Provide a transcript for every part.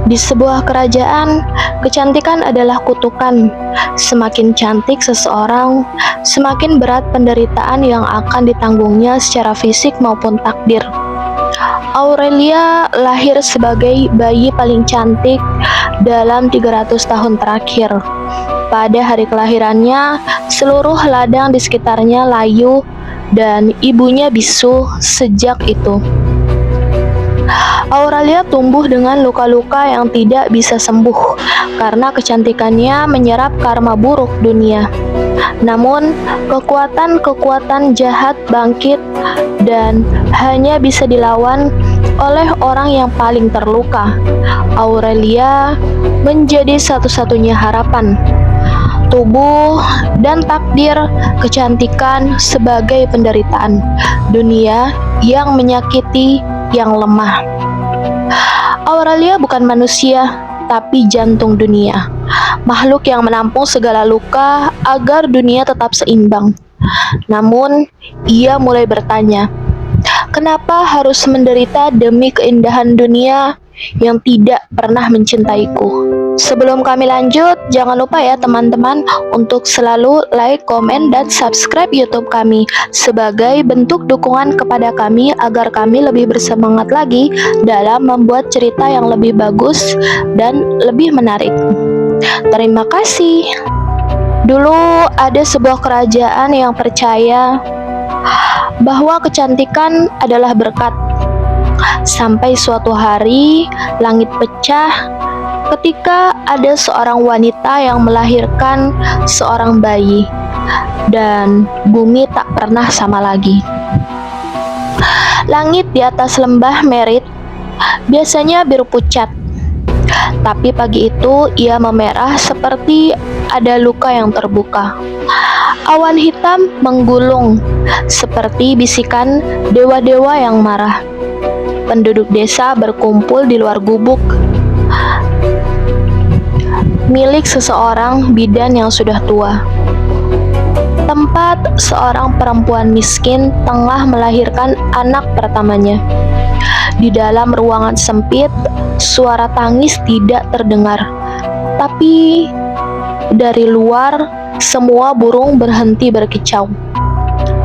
Di sebuah kerajaan, kecantikan adalah kutukan. Semakin cantik seseorang, semakin berat penderitaan yang akan ditanggungnya secara fisik maupun takdir. Aurelia lahir sebagai bayi paling cantik dalam 300 tahun terakhir. Pada hari kelahirannya, seluruh ladang di sekitarnya layu dan ibunya bisu sejak itu. Aurelia tumbuh dengan luka-luka yang tidak bisa sembuh karena kecantikannya menyerap karma buruk dunia. Namun, kekuatan-kekuatan jahat bangkit dan hanya bisa dilawan oleh orang yang paling terluka. Aurelia menjadi satu-satunya harapan. Tubuh dan takdir kecantikan sebagai penderitaan. Dunia yang menyakiti yang lemah. Aurelia bukan manusia, tapi jantung dunia. Makhluk yang menampung segala luka agar dunia tetap seimbang. Namun, ia mulai bertanya, kenapa harus menderita demi keindahan dunia yang tidak pernah mencintaiku? Sebelum kami lanjut, jangan lupa ya teman-teman untuk selalu like, komen, dan subscribe YouTube kami sebagai bentuk dukungan kepada kami agar kami lebih bersemangat lagi dalam membuat cerita yang lebih bagus dan lebih menarik. Terima kasih. Dulu ada sebuah kerajaan yang percaya bahwa kecantikan adalah berkat. Sampai suatu hari langit pecah ketika ada seorang wanita yang melahirkan seorang bayi dan bumi tak pernah sama lagi. Langit di atas lembah Merit biasanya biru pucat, tapi pagi itu ia memerah seperti ada luka yang terbuka. Awan hitam menggulung seperti bisikan dewa-dewa yang marah. Penduduk desa berkumpul di luar gubuk milik seseorang bidan yang sudah tua. Tempat seorang perempuan miskin tengah melahirkan anak pertamanya. Di dalam ruangan sempit, suara tangis tidak terdengar. Tapi dari luar, semua burung berhenti berkicau.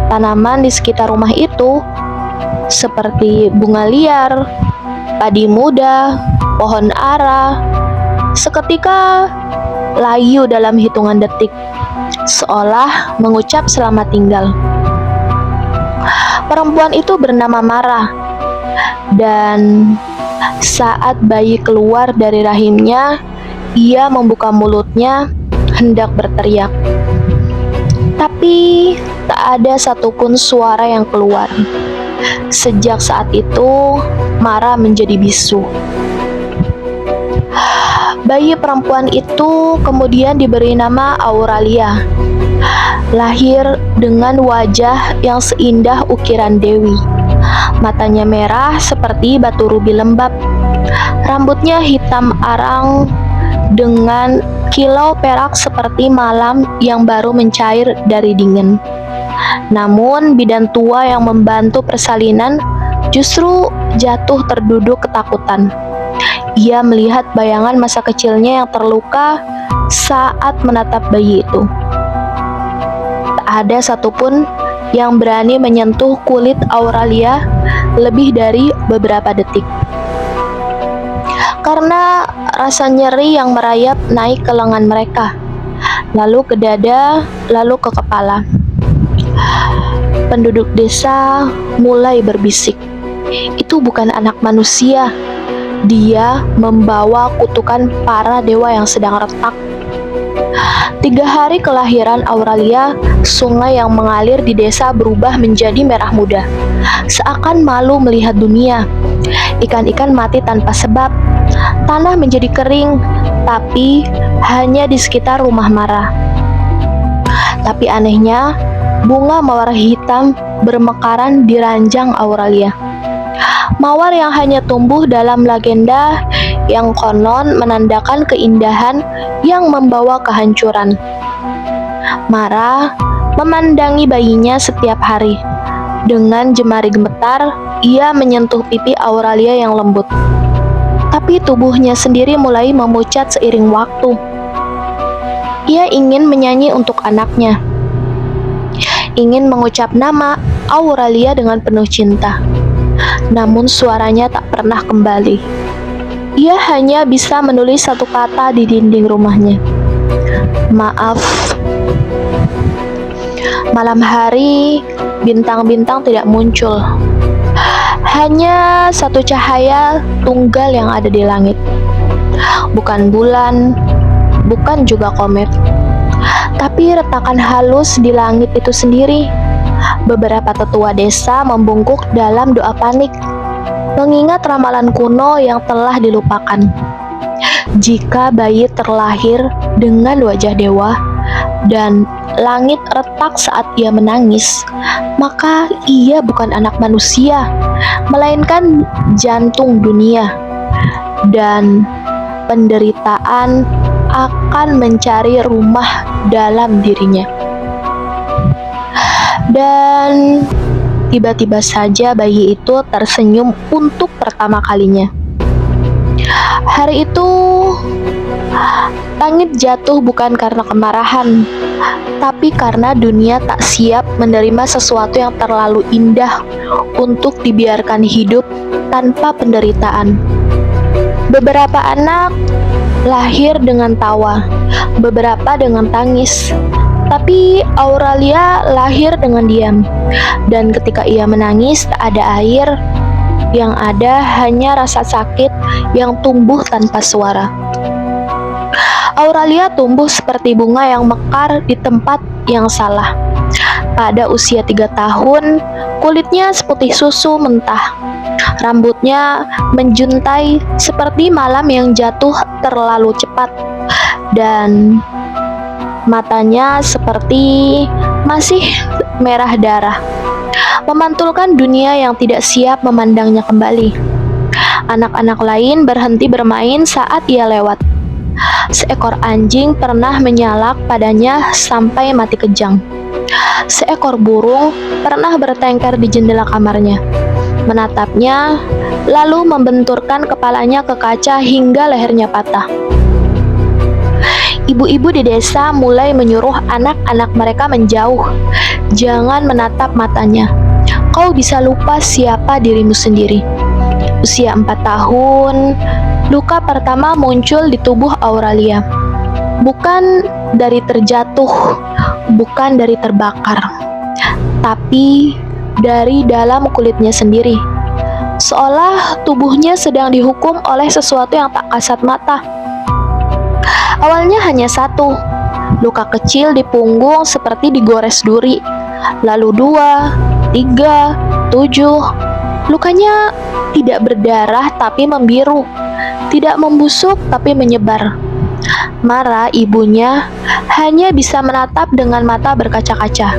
Tanaman di sekitar rumah itu, seperti bunga liar, padi muda, pohon ara, seketika layu dalam hitungan detik, seolah mengucap selamat tinggal. Perempuan itu bernama Mara, dan saat bayi keluar dari rahimnya, ia membuka mulutnya hendak berteriak. Tapi tak ada satupun suara yang keluar. Sejak saat itu, Mara menjadi bisu. Bayi perempuan itu kemudian diberi nama Aurelia. Lahir dengan wajah yang seindah ukiran dewi. Matanya merah seperti batu rubi lembab. Rambutnya hitam arang dengan kilau perak seperti malam yang baru mencair dari dingin. Namun bidan tua yang membantu persalinan justru jatuh terduduk ketakutan. Ia melihat bayangan masa kecilnya yang terluka saat menatap bayi itu. Tak ada satupun yang berani menyentuh kulit Aurelia lebih dari beberapa detik. Karena rasa nyeri yang merayap naik ke lengan mereka, lalu ke dada, lalu ke kepala. Penduduk desa mulai berbisik, itu bukan anak manusia. Dia membawa kutukan para dewa yang sedang retak. 3 hari kelahiran Aurelia, sungai yang mengalir di desa berubah menjadi merah muda. Seakan malu melihat dunia. Ikan-ikan mati tanpa sebab. Tanah menjadi kering, tapi hanya di sekitar rumah Mara. Tapi anehnya, bunga mawar hitam bermekaran di ranjang Aurelia. Mawar yang hanya tumbuh dalam legenda yang konon menandakan keindahan yang membawa kehancuran. Mara memandangi bayinya setiap hari. Dengan jemari gemetar, ia menyentuh pipi Aurelia yang lembut. tapi tubuhnya sendiri mulai memucat seiring waktu. Ia ingin menyanyi untuk anaknya, ingin mengucap nama Auralia dengan penuh cinta. Namun suaranya tak pernah kembali. Ia hanya bisa menulis satu kata di dinding rumahnya. Maaf. Malam hari, bintang-bintang tidak muncul. Hanya satu cahaya tunggal yang ada di langit. Bukan bulan, bukan juga komet. Tapi retakan halus di langit itu sendiri. Beberapa tetua desa membungkuk dalam doa panik, mengingat ramalan kuno yang telah dilupakan. Jika bayi terlahir dengan wajah dewa dan langit retak saat ia menangis, maka ia bukan anak manusia, melainkan jantung dunia. Dan penderitaan akan mencari rumah dalam dirinya. Dan tiba-tiba saja bayi itu tersenyum untuk pertama kalinya. Hari itu langit jatuh bukan karena kemarahan, tapi karena dunia tak siap menerima sesuatu yang terlalu indah untuk dibiarkan hidup tanpa penderitaan. Beberapa anak lahir dengan tawa, beberapa dengan tangis. Tapi Auralia lahir dengan diam, dan ketika ia menangis tak ada air, yang ada hanya rasa sakit yang tumbuh tanpa suara. Auralia tumbuh seperti bunga yang mekar di tempat yang salah. Pada usia 3 tahun, kulitnya seputih susu mentah. Rambutnya menjuntai seperti malam yang jatuh terlalu cepat, dan matanya seperti masih merah darah, memantulkan dunia yang tidak siap memandangnya kembali. Anak-anak lain berhenti bermain saat ia lewat. Seekor anjing pernah menyalak padanya sampai mati kejang. Seekor burung pernah bertengkar di jendela kamarnya, menatapnya, lalu membenturkan kepalanya ke kaca hingga lehernya patah. Ibu-ibu di desa mulai menyuruh anak-anak mereka menjauh. Jangan menatap matanya. Kau bisa lupa siapa dirimu sendiri. Usia 4 tahun, luka pertama muncul di tubuh Auralia. Bukan dari terjatuh, bukan dari terbakar, tapi dari dalam kulitnya sendiri. Seolah tubuhnya sedang dihukum oleh sesuatu yang tak kasat mata. Awalnya hanya satu, luka kecil di punggung seperti digores duri. Lalu 2, 3, 7. Lukanya tidak berdarah tapi membiru, tidak membusuk tapi menyebar. Mara, ibunya, hanya bisa menatap dengan mata berkaca-kaca.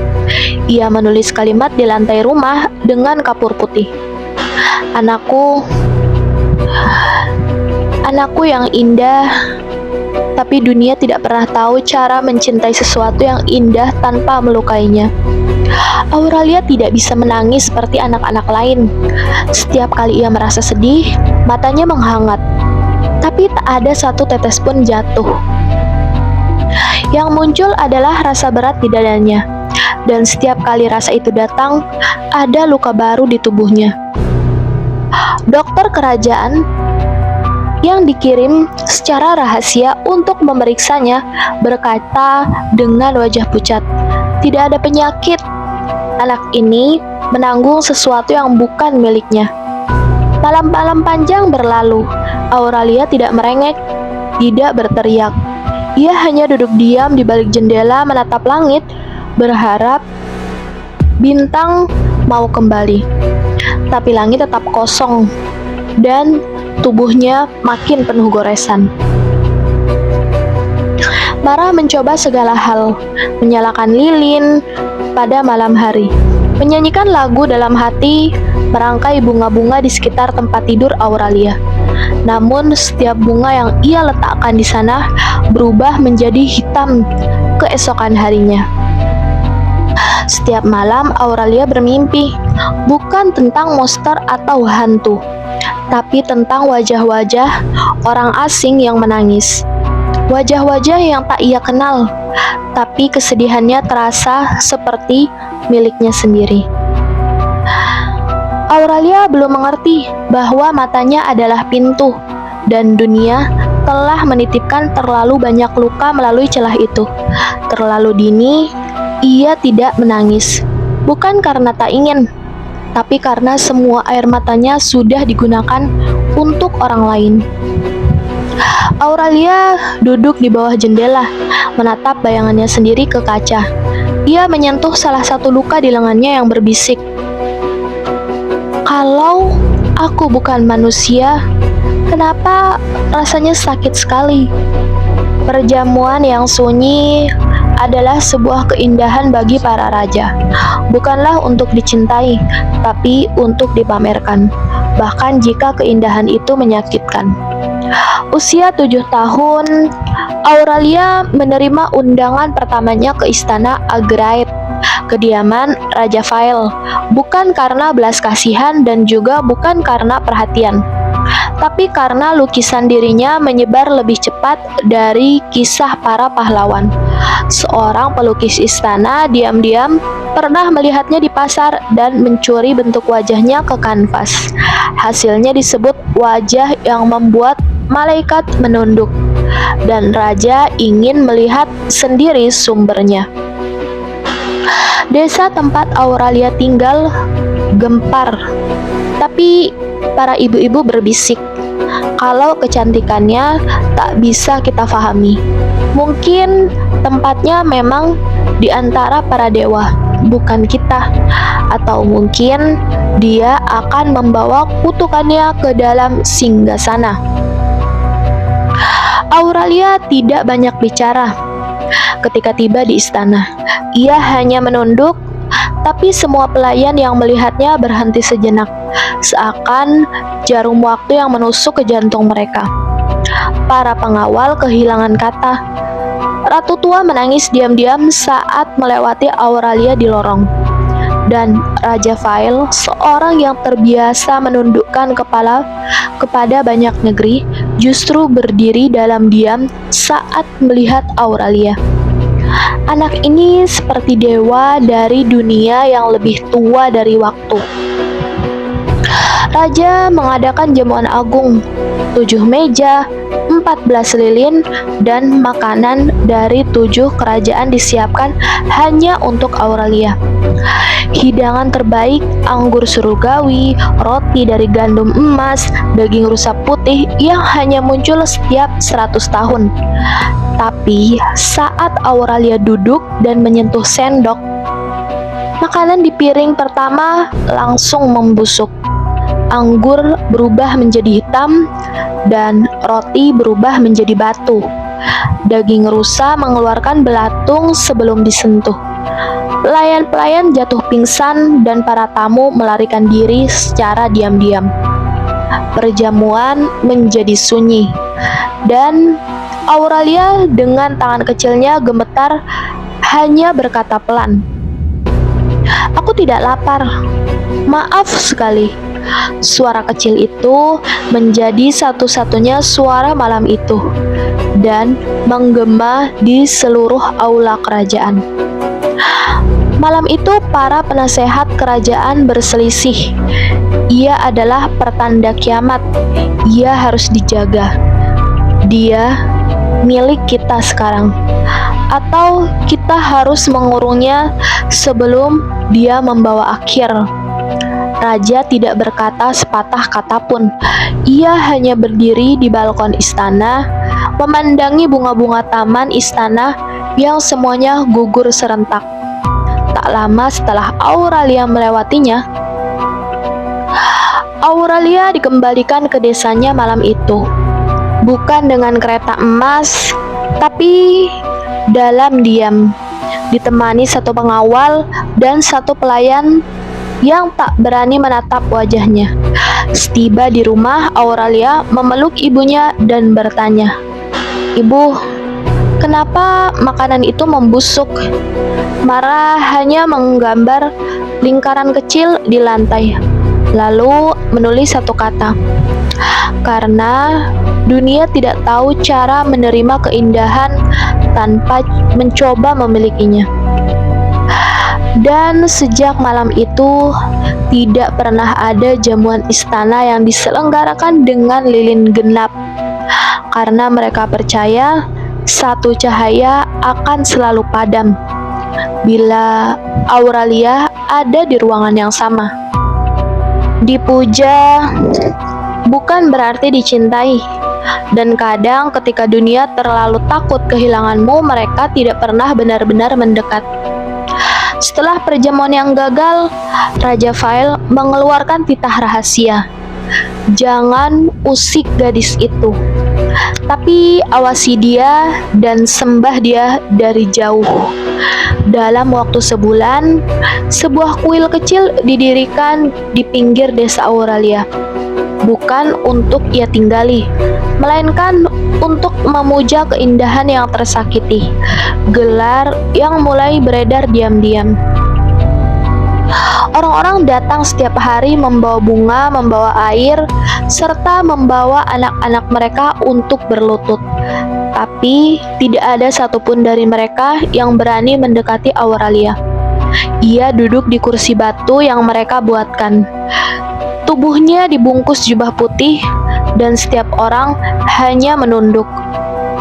Ia menulis kalimat di lantai rumah dengan kapur putih. Anakku yang indah. Tapi dunia tidak pernah tahu cara mencintai sesuatu yang indah tanpa melukainya. Auralia tidak bisa menangis seperti anak-anak lain. Setiap kali ia merasa sedih, matanya menghangat. Tapi tak ada satu tetes pun jatuh. Yang muncul adalah rasa berat di dadanya. Dan setiap kali rasa itu datang, ada luka baru di tubuhnya. Dokter kerajaan yang dikirim secara rahasia untuk memeriksanya berkata dengan wajah pucat, "Tidak ada penyakit. Anak ini menanggung sesuatu yang bukan miliknya." Malam-malam panjang berlalu. Auralia tidak merengek, tidak berteriak. Ia hanya duduk diam di balik jendela menatap langit, berharap bintang mau kembali. Tapi langit tetap kosong, dan tubuhnya makin penuh goresan. Mara mencoba segala hal, menyalakan lilin pada malam hari, menyanyikan lagu dalam hati, merangkai bunga-bunga di sekitar tempat tidur Auralia. Namun setiap bunga yang ia letakkan di sana berubah menjadi hitam keesokan harinya. Setiap malam Auralia bermimpi, bukan tentang monster atau hantu, tapi tentang wajah-wajah orang asing yang menangis. Wajah-wajah yang tak ia kenal, tapi kesedihannya terasa seperti miliknya sendiri. Auralia belum mengerti bahwa matanya adalah pintu, dan dunia telah menitipkan terlalu banyak luka melalui celah itu. Terlalu dini, ia tidak menangis. Bukan karena tak ingin, tapi karena semua air matanya sudah digunakan untuk orang lain. Auralia duduk di bawah jendela, menatap bayangannya sendiri ke kaca. Ia menyentuh salah satu luka di lengannya yang berbisik. Kalau aku bukan manusia, kenapa rasanya sakit sekali? Perjamuan yang sunyi adalah sebuah keindahan bagi para raja. Bukanlah untuk dicintai, tapi untuk dipamerkan. Bahkan jika keindahan itu menyakitkan. Usia 7 tahun, Auralia menerima undangan pertamanya ke istana Agraib, kediaman Raja Fael, bukan karena belas kasihan dan juga bukan karena perhatian, tapi karena lukisan dirinya menyebar lebih cepat dari kisah para pahlawan. Seorang pelukis istana diam-diam pernah melihatnya di pasar dan mencuri bentuk wajahnya ke kanvas. Hasilnya disebut wajah yang membuat malaikat menunduk, dan raja ingin melihat sendiri sumbernya. Desa tempat Auralia tinggal gempar, tapi para ibu-ibu berbisik kalau kecantikannya tak bisa kita pahami. Mungkin tempatnya memang di antara para dewa, bukan kita. Atau mungkin dia akan membawa kutukannya ke dalam singgasana. Auralia tidak banyak bicara ketika tiba di istana. Ia hanya menunduk, tapi semua pelayan yang melihatnya berhenti sejenak, seakan jarum waktu yang menusuk ke jantung mereka. Para pengawal kehilangan kata. Ratu tua menangis diam-diam saat melewati Auralia di lorong. Dan Raja Fael, seorang yang terbiasa menundukkan kepala kepada banyak negeri, justru berdiri dalam diam saat melihat Auralia. Anak ini seperti dewa dari dunia yang lebih tua dari waktu. Raja mengadakan jamuan agung, 7 meja, 14 lilin, dan makanan dari 7 kerajaan disiapkan hanya untuk Auralia. Hidangan terbaik, anggur surgawi, roti dari gandum emas, daging rusa putih yang hanya muncul setiap 100 tahun. Tapi saat Auralia duduk dan menyentuh sendok, makanan di piring pertama langsung membusuk. Anggur berubah menjadi hitam dan roti berubah menjadi batu. Daging rusa mengeluarkan belatung sebelum disentuh. Pelayan-pelayan jatuh pingsan dan para tamu melarikan diri secara diam-diam. Perjamuan menjadi sunyi dan Auralia dengan tangan kecilnya gemetar hanya berkata pelan, "Aku tidak lapar. Maaf sekali." Suara kecil itu menjadi satu-satunya suara malam itu dan menggema di seluruh aula kerajaan. Malam itu para penasehat kerajaan berselisih. Ia adalah pertanda kiamat. Ia harus dijaga. Dia milik kita sekarang, atau kita harus mengurungnya sebelum dia membawa akhir. Raja tidak berkata sepatah kata pun. Ia hanya berdiri di balkon istana, memandangi bunga-bunga taman istana yang semuanya gugur serentak. Tak lama setelah Auralia melewatinya, Auralia dikembalikan ke desanya malam itu. Bukan dengan kereta emas, tapi dalam diam, ditemani satu pengawal dan satu pelayan yang tak berani menatap wajahnya. Setiba di rumah, Auralia memeluk ibunya dan bertanya, "Ibu, kenapa makanan itu membusuk?" Mara hanya menggambar lingkaran kecil di lantai, lalu menulis satu kata, "Karena dunia tidak tahu cara menerima keindahan tanpa mencoba memilikinya." Dan sejak malam itu, tidak pernah ada jamuan istana yang diselenggarakan dengan lilin genap, karena mereka percaya satu cahaya akan selalu padam bila Auralia ada di ruangan yang sama. Dipuja bukan berarti dicintai, dan kadang ketika dunia terlalu takut kehilanganmu, mereka tidak pernah benar-benar mendekat. Setelah perjamuan yang gagal, Raja Fail mengeluarkan titah rahasia. "Jangan usik gadis itu, tapi awasi dia dan sembah dia dari jauh." Dalam waktu sebulan, sebuah kuil kecil didirikan di pinggir desa Auralia. Bukan untuk ia tinggali, melainkan untuk memuja keindahan yang tersakiti, gelar yang mulai beredar diam-diam. Orang-orang datang setiap hari membawa bunga, membawa air, serta membawa anak-anak mereka untuk berlutut. Tapi tidak ada satupun dari mereka yang berani mendekati Auralia. Ia duduk di kursi batu yang mereka buatkan. Tubuhnya dibungkus jubah putih, dan setiap orang hanya menunduk.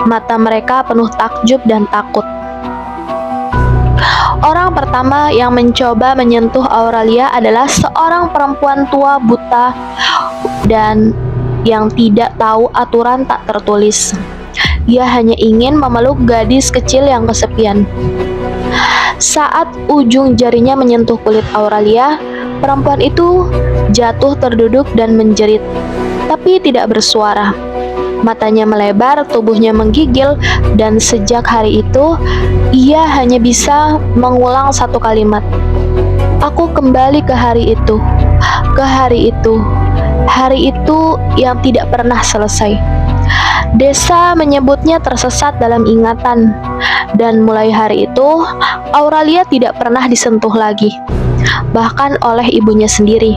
Mata mereka penuh takjub dan takut. Orang pertama yang mencoba menyentuh Auralia adalah seorang perempuan tua buta dan yang tidak tahu aturan tak tertulis. Ia hanya ingin memeluk gadis kecil yang kesepian. Saat ujung jarinya menyentuh kulit Auralia, perempuan itu jatuh terduduk dan menjerit, tapi tidak bersuara. Matanya melebar, tubuhnya menggigil, dan sejak hari itu, ia hanya bisa mengulang satu kalimat. "Aku kembali ke hari itu, ke hari itu, hari itu yang tidak pernah selesai." Desa menyebutnya tersesat dalam ingatan, dan mulai hari itu, Auralia tidak pernah disentuh lagi, bahkan oleh ibunya sendiri.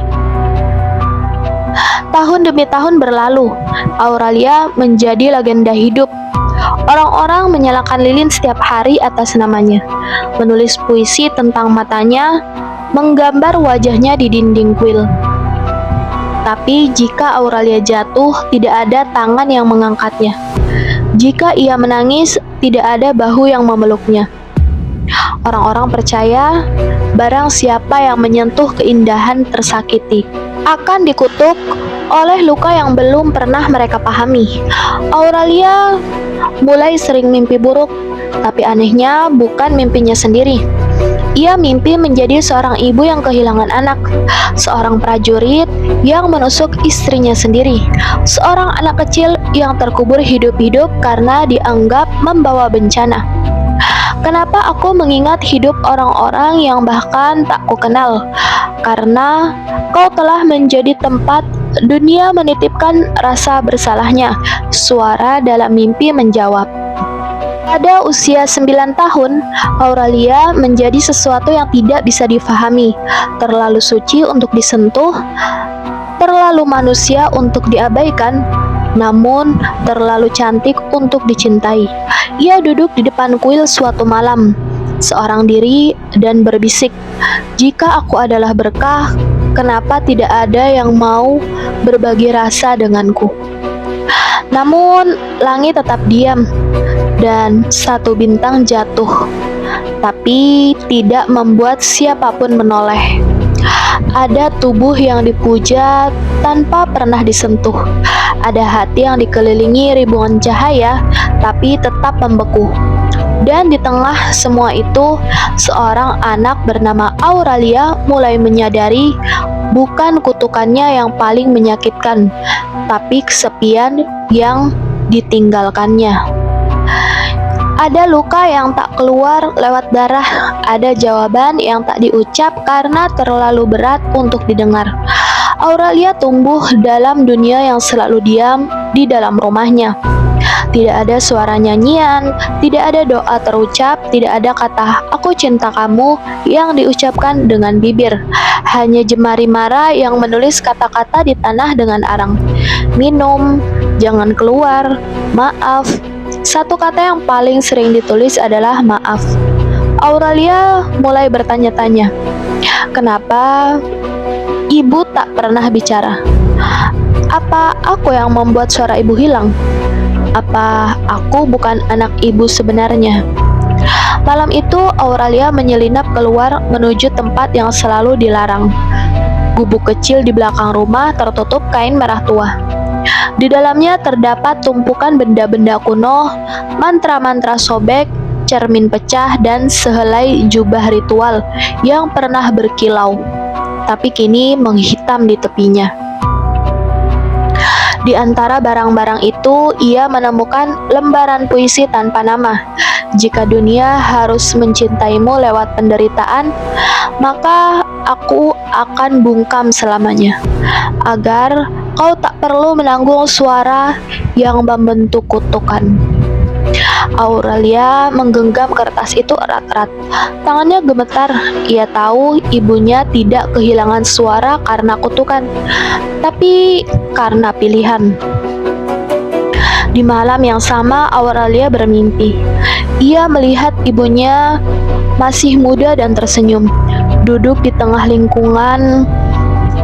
Tahun demi tahun berlalu, Auralia menjadi legenda hidup. Orang-orang menyalakan lilin setiap hari atas namanya, menulis puisi tentang matanya, menggambar wajahnya di dinding kuil. Tapi jika Auralia jatuh, tidak ada tangan yang mengangkatnya. Jika ia menangis, tidak ada bahu yang memeluknya. Orang-orang percaya barang siapa yang menyentuh keindahan tersakiti akan dikutuk oleh luka yang belum pernah mereka pahami. Auralia mulai sering mimpi buruk, tapi anehnya bukan mimpinya sendiri. Ia mimpi menjadi seorang ibu yang kehilangan anak, seorang prajurit yang menusuk istrinya sendiri, seorang anak kecil yang terkubur hidup-hidup karena dianggap membawa bencana. Kenapa aku mengingat hidup orang-orang yang bahkan tak kukenal? Karena kau telah menjadi tempat dunia menitipkan rasa bersalahnya. Suara dalam mimpi menjawab. Pada usia 9 tahun, Auralia menjadi sesuatu yang tidak bisa difahami, terlalu suci untuk disentuh, terlalu manusia untuk diabaikan, namun terlalu cantik untuk dicintai. Ia duduk di depan kuil suatu malam, seorang diri, dan berbisik, "Jika aku adalah berkah, kenapa tidak ada yang mau berbagi rasa denganku?" Namun, langit tetap diam, dan satu bintang jatuh, tapi tidak membuat siapapun menoleh. Ada tubuh yang dipuja tanpa pernah disentuh. Ada hati yang dikelilingi ribuan cahaya, tapi tetap membeku. Dan di tengah semua itu, seorang anak bernama Auralia mulai menyadari bukan kutukannya yang paling menyakitkan, tapi kesepian yang ditinggalkannya. Ada luka yang tak keluar lewat darah, ada jawaban yang tak diucap karena terlalu berat untuk didengar. Auralia tumbuh dalam dunia yang selalu diam di dalam rumahnya. Tidak ada suara nyanyian, tidak ada doa terucap, tidak ada kata "aku cinta kamu" yang diucapkan dengan bibir. Hanya jemari Mara yang menulis kata-kata di tanah dengan arang. Minum, jangan keluar, maaf. Satu kata yang paling sering ditulis adalah maaf. Auralia mulai bertanya-tanya, kenapa ibu tak pernah bicara? Apa aku yang membuat suara ibu hilang? Apa aku bukan anak ibu sebenarnya? Malam itu Auralia menyelinap keluar menuju tempat yang selalu dilarang. Gubuk kecil di belakang rumah tertutup kain merah tua. Di dalamnya terdapat tumpukan benda-benda kuno, mantra-mantra sobek, cermin pecah, dan sehelai jubah ritual yang pernah berkilau, tapi kini menghitam di tepinya. Di antara barang-barang itu, ia menemukan lembaran puisi tanpa nama. Jika dunia harus mencintaimu lewat penderitaan, maka aku akan bungkam selamanya, agar kau tak perlu menanggung suara yang membentuk kutukan. Auralia menggenggam kertas itu erat-erat. Tangannya gemetar. Ia tahu ibunya tidak kehilangan suara karena kutukan, tapi karena pilihan. Di malam yang sama, Auralia bermimpi. Ia melihat ibunya masih muda dan tersenyum, duduk di tengah lingkungan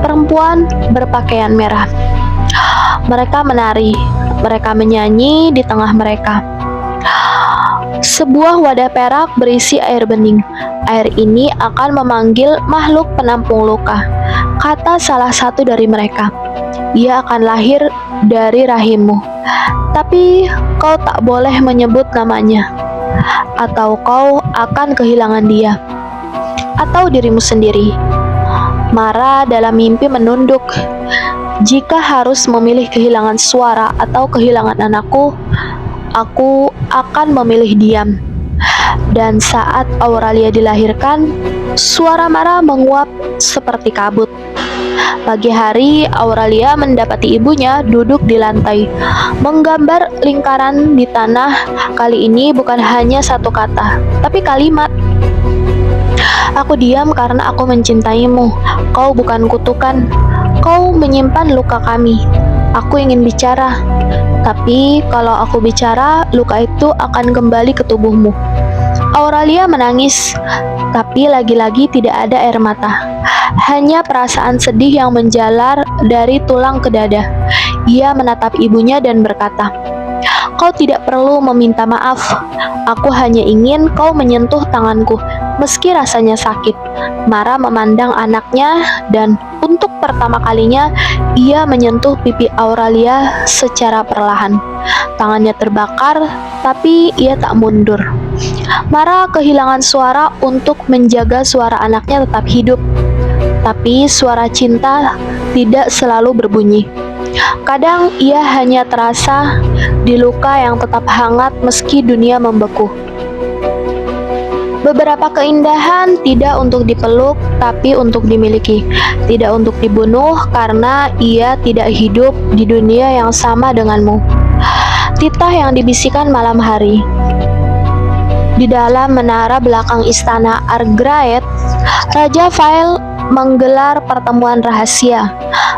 perempuan berpakaian merah. Mereka menari, mereka menyanyi di tengah mereka. Sebuah wadah perak berisi air bening. Air ini akan memanggil makhluk penampung luka, kata salah satu dari mereka. Ia akan lahir dari rahimmu, tapi kau tak boleh menyebut namanya, atau kau akan kehilangan dia, atau dirimu sendiri. Mara dalam mimpi menunduk. Jika harus memilih kehilangan suara atau kehilangan anakku, aku akan memilih diam. Dan saat Auralia dilahirkan, suara Mara menguap seperti kabut. Pagi hari, Auralia mendapati ibunya duduk di lantai, menggambar lingkaran di tanah. Kali ini bukan hanya satu kata, tapi kalimat. Aku diam karena aku mencintaimu. Kau bukan kutukan. Kau menyimpan luka kami. Aku ingin bicara, tapi kalau aku bicara, luka itu akan kembali ke tubuhmu. Auralia menangis, tapi lagi-lagi tidak ada air mata. Hanya perasaan sedih yang menjalar dari tulang ke dada. Ia menatap ibunya dan berkata, "Kau tidak perlu meminta maaf. Aku hanya ingin kau menyentuh tanganku, meski rasanya sakit." Mara memandang anaknya dan untuk pertama kalinya ia menyentuh pipi Auralia secara perlahan. Tangannya terbakar, tapi ia tak mundur. Mara kehilangan suara untuk menjaga suara anaknya tetap hidup. Tapi suara cinta tidak selalu berbunyi. Kadang ia hanya terasa di luka yang tetap hangat meski dunia membeku. Beberapa keindahan tidak untuk dipeluk, tapi untuk dimiliki. Tidak untuk dibunuh, karena ia tidak hidup di dunia yang sama denganmu. Titah yang dibisikkan malam hari. Di dalam menara belakang istana Argraed, Raja Vael menggelar pertemuan rahasia.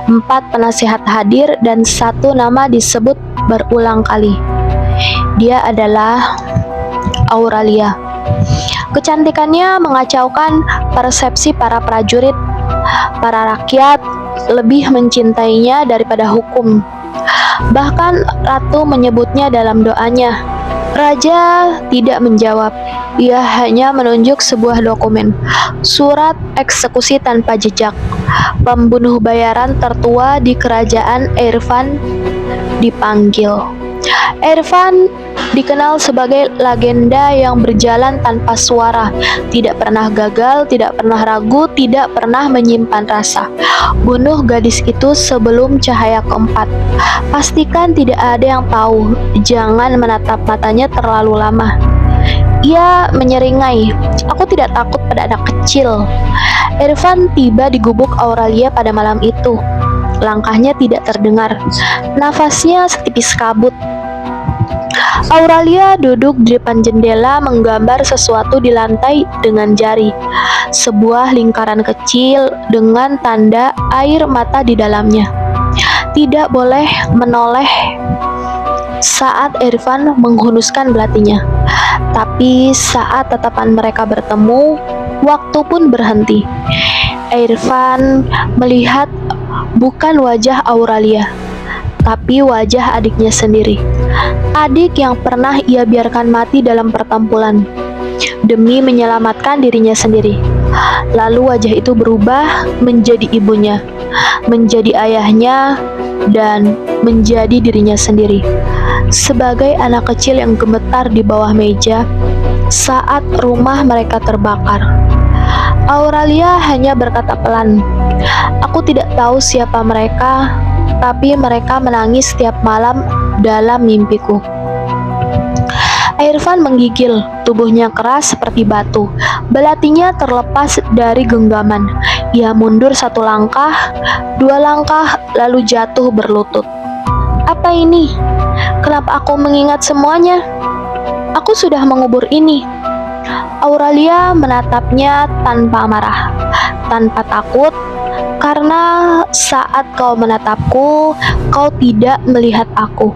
4 penasihat hadir dan 1 nama disebut berulang kali. Dia adalah Auralia. Kecantikannya mengacaukan persepsi para prajurit. Para rakyat lebih mencintainya daripada hukum. Bahkan ratu menyebutnya dalam doanya. Raja tidak menjawab. Ia hanya menunjuk sebuah dokumen, surat eksekusi tanpa jejak. Pembunuh bayaran tertua di kerajaan Eirfan dipanggil. Eirfan dikenal sebagai legenda yang berjalan tanpa suara, tidak pernah gagal, tidak pernah ragu, tidak pernah menyimpan rasa. Bunuh gadis itu sebelum cahaya keempat. Pastikan tidak ada yang tahu. Jangan menatap matanya terlalu lama. Ia menyeringai, "Aku tidak takut pada anak kecil." Eirfan tiba di gubuk Auralia pada malam itu. Langkahnya tidak terdengar. Nafasnya setipis kabut. Auralia duduk di depan jendela menggambar sesuatu di lantai dengan jari. Sebuah lingkaran kecil dengan tanda air mata di dalamnya. Tidak boleh menoleh saat Irfan menghunuskan belatinya. Tapi saat tatapan mereka bertemu, waktu pun berhenti. Irfan melihat bukan wajah Auralia, tapi wajah adiknya sendiri. Adik yang pernah ia biarkan mati dalam pertempuran demi menyelamatkan dirinya sendiri. Lalu wajah itu berubah menjadi ibunya, menjadi ayahnya, dan menjadi dirinya sendiri. Sebagai anak kecil yang gemetar di bawah meja saat rumah mereka terbakar, Auralia hanya berkata pelan, "Aku tidak tahu siapa mereka, tapi mereka menangis setiap malam dalam mimpiku." Irfan menggigil, tubuhnya keras seperti batu. Belatinya terlepas dari genggaman. Ia mundur 1 langkah, 2 langkah, lalu jatuh berlutut. "Apa ini? Kenapa aku mengingat semuanya? Aku sudah mengubur ini." Auralia menatapnya tanpa marah, tanpa takut, karena saat kau menatapku, kau tidak melihat aku.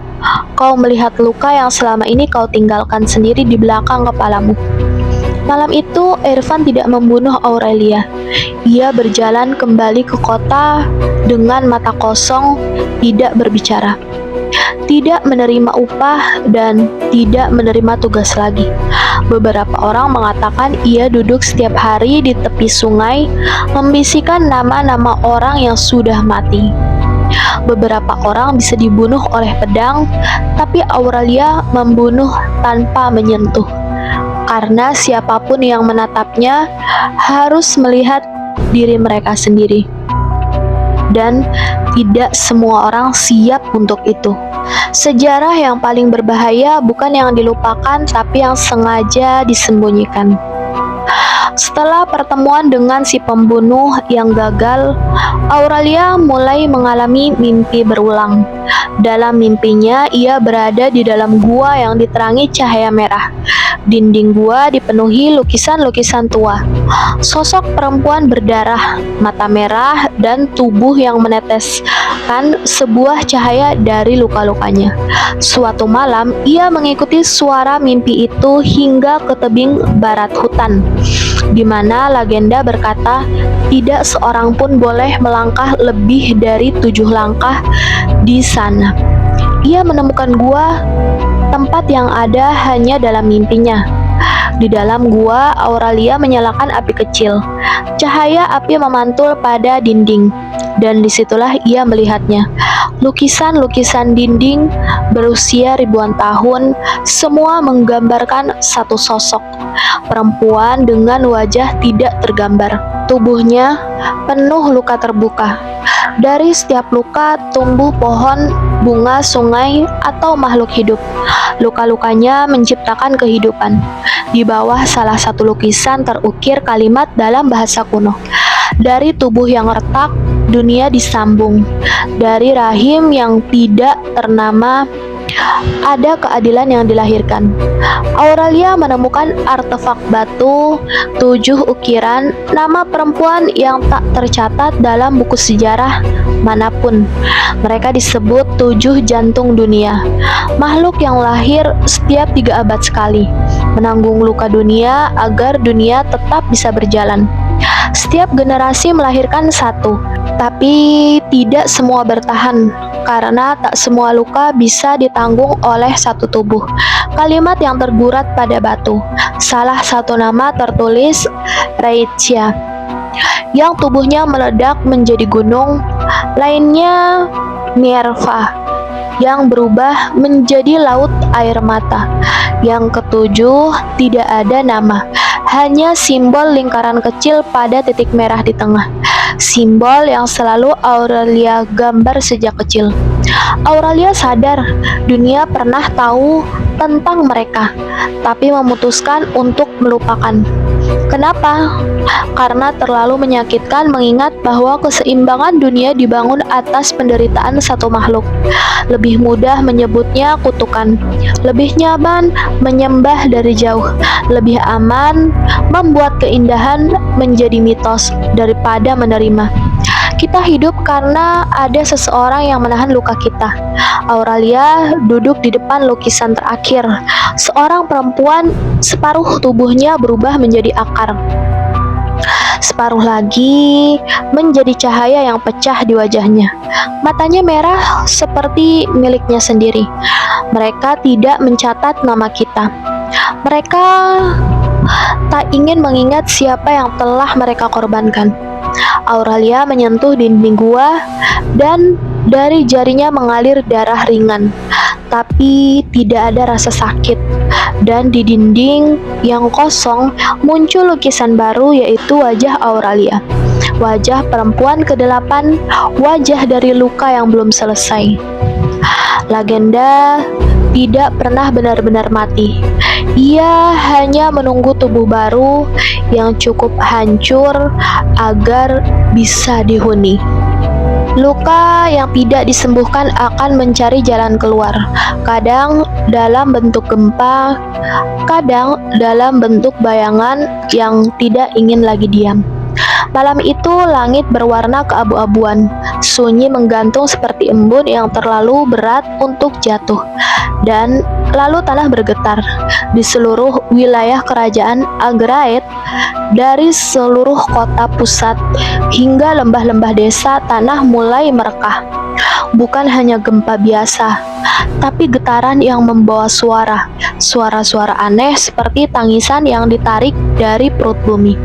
Kau melihat luka yang selama ini kau tinggalkan sendiri di belakang kepalamu. Malam itu, Irfan tidak membunuh Auralia. Ia berjalan kembali ke kota dengan mata kosong, tidak berbicara, tidak menerima upah, dan tidak menerima tugas lagi. Beberapa orang mengatakan ia duduk setiap hari di tepi sungai, membisikkan nama-nama orang yang sudah mati. Beberapa orang bisa dibunuh oleh pedang, tapi Auralia membunuh tanpa menyentuh. Karena siapapun yang menatapnya harus melihat diri mereka sendiri. Dan tidak semua orang siap untuk itu. Sejarah yang paling berbahaya bukan yang dilupakan, tapi yang sengaja disembunyikan. Setelah pertemuan dengan si pembunuh yang gagal, Auralia mulai mengalami mimpi berulang. Dalam mimpinya, ia berada di dalam gua yang diterangi cahaya merah. Dinding gua dipenuhi lukisan-lukisan tua. Sosok perempuan berdarah, mata merah, dan tubuh yang meneteskan sebuah cahaya dari luka-lukanya. Suatu malam, ia mengikuti suara mimpi itu hingga ke tebing barat hutan, di mana legenda berkata tidak seorang pun boleh melangkah lebih dari 7 langkah di sana. Ia menemukan gua, tempat yang ada hanya dalam mimpinya. Di dalam gua, Auralia menyalakan api kecil. Cahaya api memantul pada dinding, dan disitulah ia melihatnya. Lukisan-lukisan dinding berusia ribuan tahun, semua menggambarkan satu sosok, perempuan dengan wajah tidak tergambar. Tubuhnya penuh luka terbuka. Dari setiap luka tumbuh pohon, bunga, sungai, atau makhluk hidup. Luka-lukanya menciptakan kehidupan. Di bawah salah satu lukisan terukir kalimat dalam bahasa kuno. Dari tubuh yang retak, dunia disambung. Dari rahim yang tidak ternama, ada keadilan yang dilahirkan. Auralia menemukan artefak batu, 7 ukiran, nama perempuan yang tak tercatat dalam buku sejarah manapun. Mereka disebut 7 jantung dunia, makhluk yang lahir setiap 3 abad sekali, menanggung luka dunia agar dunia tetap bisa berjalan. Setiap generasi melahirkan satu, tapi tidak semua bertahan, karena tak semua luka bisa ditanggung oleh satu tubuh. Kalimat yang tergurat pada batu. Salah satu nama tertulis Reitia, yang tubuhnya meledak menjadi gunung. Lainnya Nerva, yang berubah menjadi laut air mata. Yang ketujuh tidak ada nama, hanya simbol lingkaran kecil pada titik merah di tengah. Simbol yang selalu Auralia gambar sejak kecil. Auralia sadar dunia pernah tahu tentang mereka, tapi memutuskan untuk melupakan. Kenapa? Karena terlalu menyakitkan mengingat bahwa keseimbangan dunia dibangun atas penderitaan satu makhluk. Lebih mudah menyebutnya kutukan, lebih nyaman menyembah dari jauh, lebih aman membuat keindahan menjadi mitos daripada menerima. Kita hidup karena ada seseorang yang menahan luka kita. Auralia duduk di depan lukisan terakhir. Seorang perempuan, separuh tubuhnya berubah menjadi akar. Separuh lagi menjadi cahaya yang pecah di wajahnya. Matanya merah seperti miliknya sendiri. Mereka tidak mencatat nama kita. Mereka tak ingin mengingat siapa yang telah mereka korbankan. Auralia menyentuh dinding gua dan dari jarinya mengalir darah ringan, tapi tidak ada rasa sakit. Dan di dinding yang kosong muncul lukisan baru, yaitu wajah Auralia. Wajah perempuan ke-8, wajah dari luka yang belum selesai. Legenda tidak pernah benar-benar mati. Ia hanya menunggu tubuh baru yang cukup hancur agar bisa dihuni. Luka yang tidak disembuhkan akan mencari jalan keluar, kadang dalam bentuk gempa, kadang dalam bentuk bayangan yang tidak ingin lagi diam. Malam itu langit berwarna keabu-abuan, sunyi menggantung seperti embun yang terlalu berat untuk jatuh, dan lalu tanah bergetar. Di seluruh wilayah kerajaan Agraet, dari seluruh kota pusat hingga lembah-lembah desa, tanah mulai merekah. Bukan hanya gempa biasa, tapi getaran yang membawa suara-suara aneh seperti tangisan yang ditarik dari perut bumi.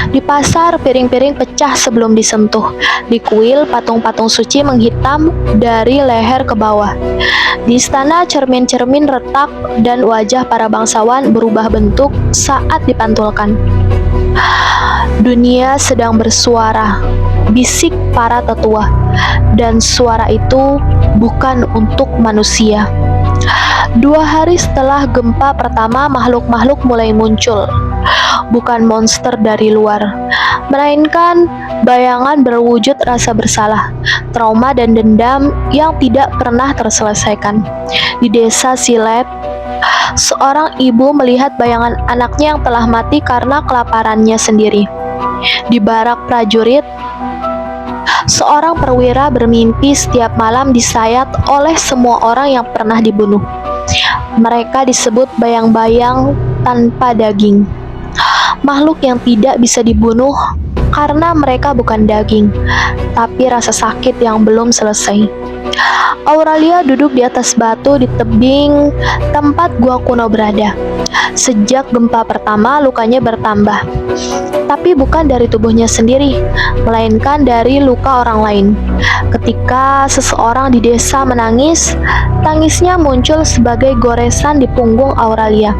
Di pasar, piring-piring pecah sebelum disentuh. Di kuil, patung-patung suci menghitam dari leher ke bawah. Di istana, cermin-cermin retak dan wajah para bangsawan berubah bentuk saat dipantulkan. Dunia sedang bersuara, bisik para tetua, dan suara itu bukan untuk manusia. 2 hari setelah gempa pertama, makhluk-makhluk mulai muncul. Bukan monster dari luar, melainkan bayangan berwujud rasa bersalah, trauma dan dendam yang tidak pernah terselesaikan. Di desa Silet, seorang ibu melihat bayangan anaknya yang telah mati karena kelaparannya sendiri. Di barak prajurit, seorang perwira bermimpi setiap malam disayat oleh semua orang yang pernah dibunuh. Mereka disebut bayang-bayang tanpa daging. Makhluk yang tidak bisa dibunuh karena mereka bukan daging, tapi rasa sakit yang belum selesai. Auralia duduk di atas batu di tebing tempat gua kuno berada. Sejak gempa pertama, lukanya bertambah, tapi bukan dari tubuhnya sendiri, melainkan dari luka orang lain. Ketika seseorang di desa menangis, tangisnya muncul sebagai goresan di punggung Auralia.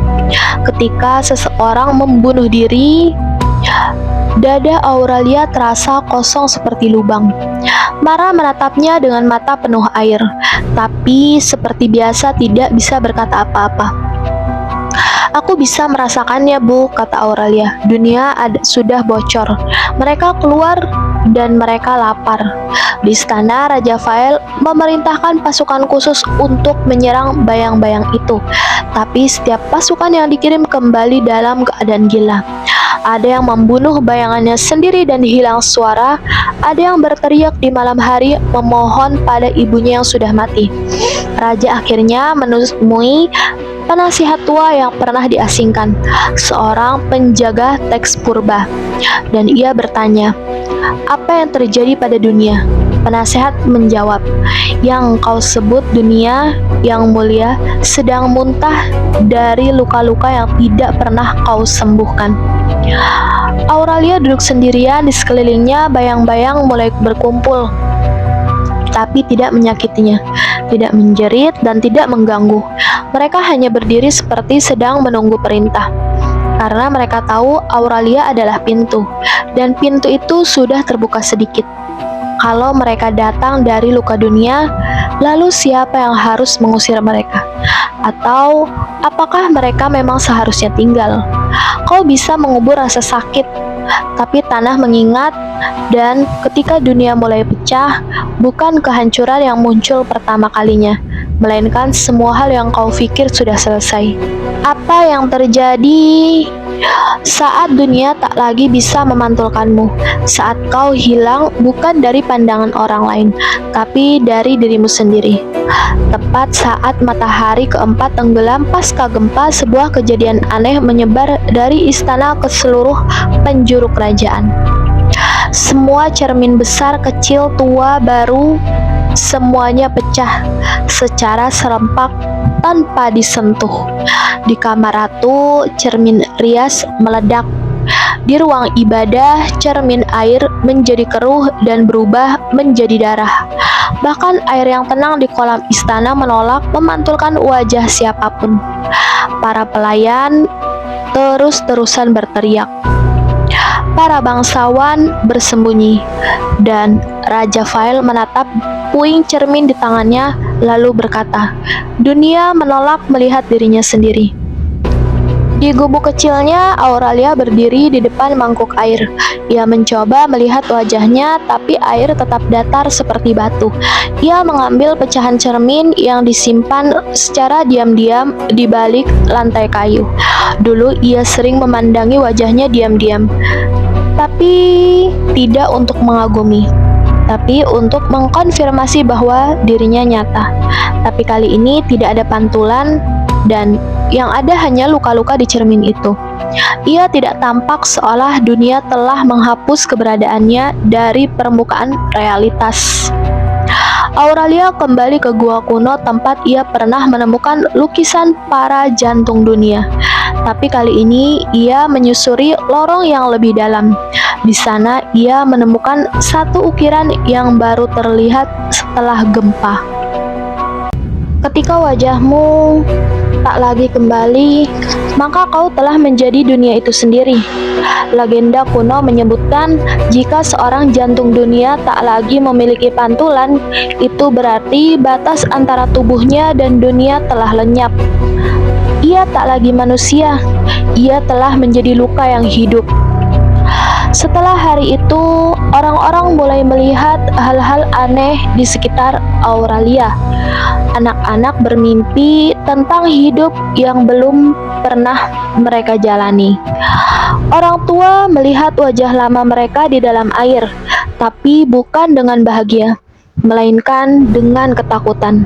Ketika seseorang membunuh diri, dada Auralia terasa kosong seperti lubang. Mara menatapnya dengan mata penuh air, tapi seperti biasa tidak bisa berkata apa-apa. "Aku bisa merasakannya, Bu," kata Auralia. "Dunia sudah bocor. Mereka keluar dan mereka lapar." Di istana, Raja Fael memerintahkan pasukan khusus untuk menyerang bayang-bayang itu. Tapi setiap pasukan yang dikirim kembali dalam keadaan gila. Ada yang membunuh bayangannya sendiri dan hilang suara. Ada yang berteriak di malam hari memohon pada ibunya yang sudah mati. Raja akhirnya menemui penasihat tua yang pernah diasingkan, seorang penjaga teks purba, dan ia bertanya, "Apa yang terjadi pada dunia?" Penasihat menjawab, "Yang kau sebut dunia, yang mulia, sedang muntah dari luka-luka yang tidak pernah kau sembuhkan." Auralia duduk sendirian, di sekelilingnya bayang-bayang mulai berkumpul, tapi tidak menyakitinya, tidak menjerit, dan tidak mengganggu. Mereka hanya berdiri seperti sedang menunggu perintah, karena mereka tahu Auralia adalah pintu, dan pintu itu sudah terbuka sedikit. Kalau mereka datang dari luka dunia, lalu siapa yang harus mengusir mereka? Atau apakah mereka memang seharusnya tinggal? Kau bisa mengubur rasa sakit, tapi tanah mengingat, dan ketika dunia mulai pecah, bukan kehancuran yang muncul pertama kalinya, melainkan semua hal yang kau pikir sudah selesai. Apa yang terjadi saat dunia tak lagi bisa memantulkanmu, saat kau hilang bukan dari pandangan orang lain, tapi dari dirimu sendiri. Tepat saat matahari keempat tenggelam pasca gempa, sebuah kejadian aneh menyebar dari istana ke seluruh penjuru kerajaan. Semua cermin besar, kecil, tua, baru, semuanya pecah secara serempak tanpa disentuh. Di kamar ratu, cermin rias meledak. Di ruang ibadah, cermin air menjadi keruh dan berubah menjadi darah. Bahkan air yang tenang di kolam istana menolak memantulkan wajah siapapun. Para pelayan terus-terusan berteriak. Para bangsawan bersembunyi, dan Raja Fael menatap puing cermin di tangannya lalu berkata, dunia menolak melihat dirinya sendiri. Di gubuk kecilnya, Auralia berdiri di depan mangkuk air. Ia mencoba melihat wajahnya, tapi air tetap datar seperti batu. Ia mengambil pecahan cermin yang disimpan secara diam-diam di balik lantai kayu. Dulu ia sering memandangi wajahnya diam-diam, tapi tidak untuk mengagumi, tapi untuk mengkonfirmasi bahwa dirinya nyata. Tapi kali ini tidak ada pantulan, dan yang ada hanya luka-luka di cermin itu. Ia tidak tampak, seolah dunia telah menghapus keberadaannya dari permukaan realitas. Auralia kembali ke gua kuno tempat ia pernah menemukan lukisan para jantung dunia. Tapi kali ini ia menyusuri lorong yang lebih dalam. Di sana ia menemukan satu ukiran yang baru terlihat setelah gempa. Ketika wajahmu tak lagi kembali, maka kau telah menjadi dunia itu sendiri. Legenda kuno menyebutkan jika seorang jantung dunia tak lagi memiliki pantulan, itu berarti batas antara tubuhnya dan dunia telah lenyap. Ia tak lagi manusia, ia telah menjadi luka yang hidup. Setelah hari itu, orang-orang mulai melihat hal-hal aneh di sekitar Auralia. Anak-anak bermimpi tentang hidup yang belum pernah mereka jalani. Orang tua melihat wajah lama mereka di dalam air, tapi bukan dengan bahagia, melainkan dengan ketakutan.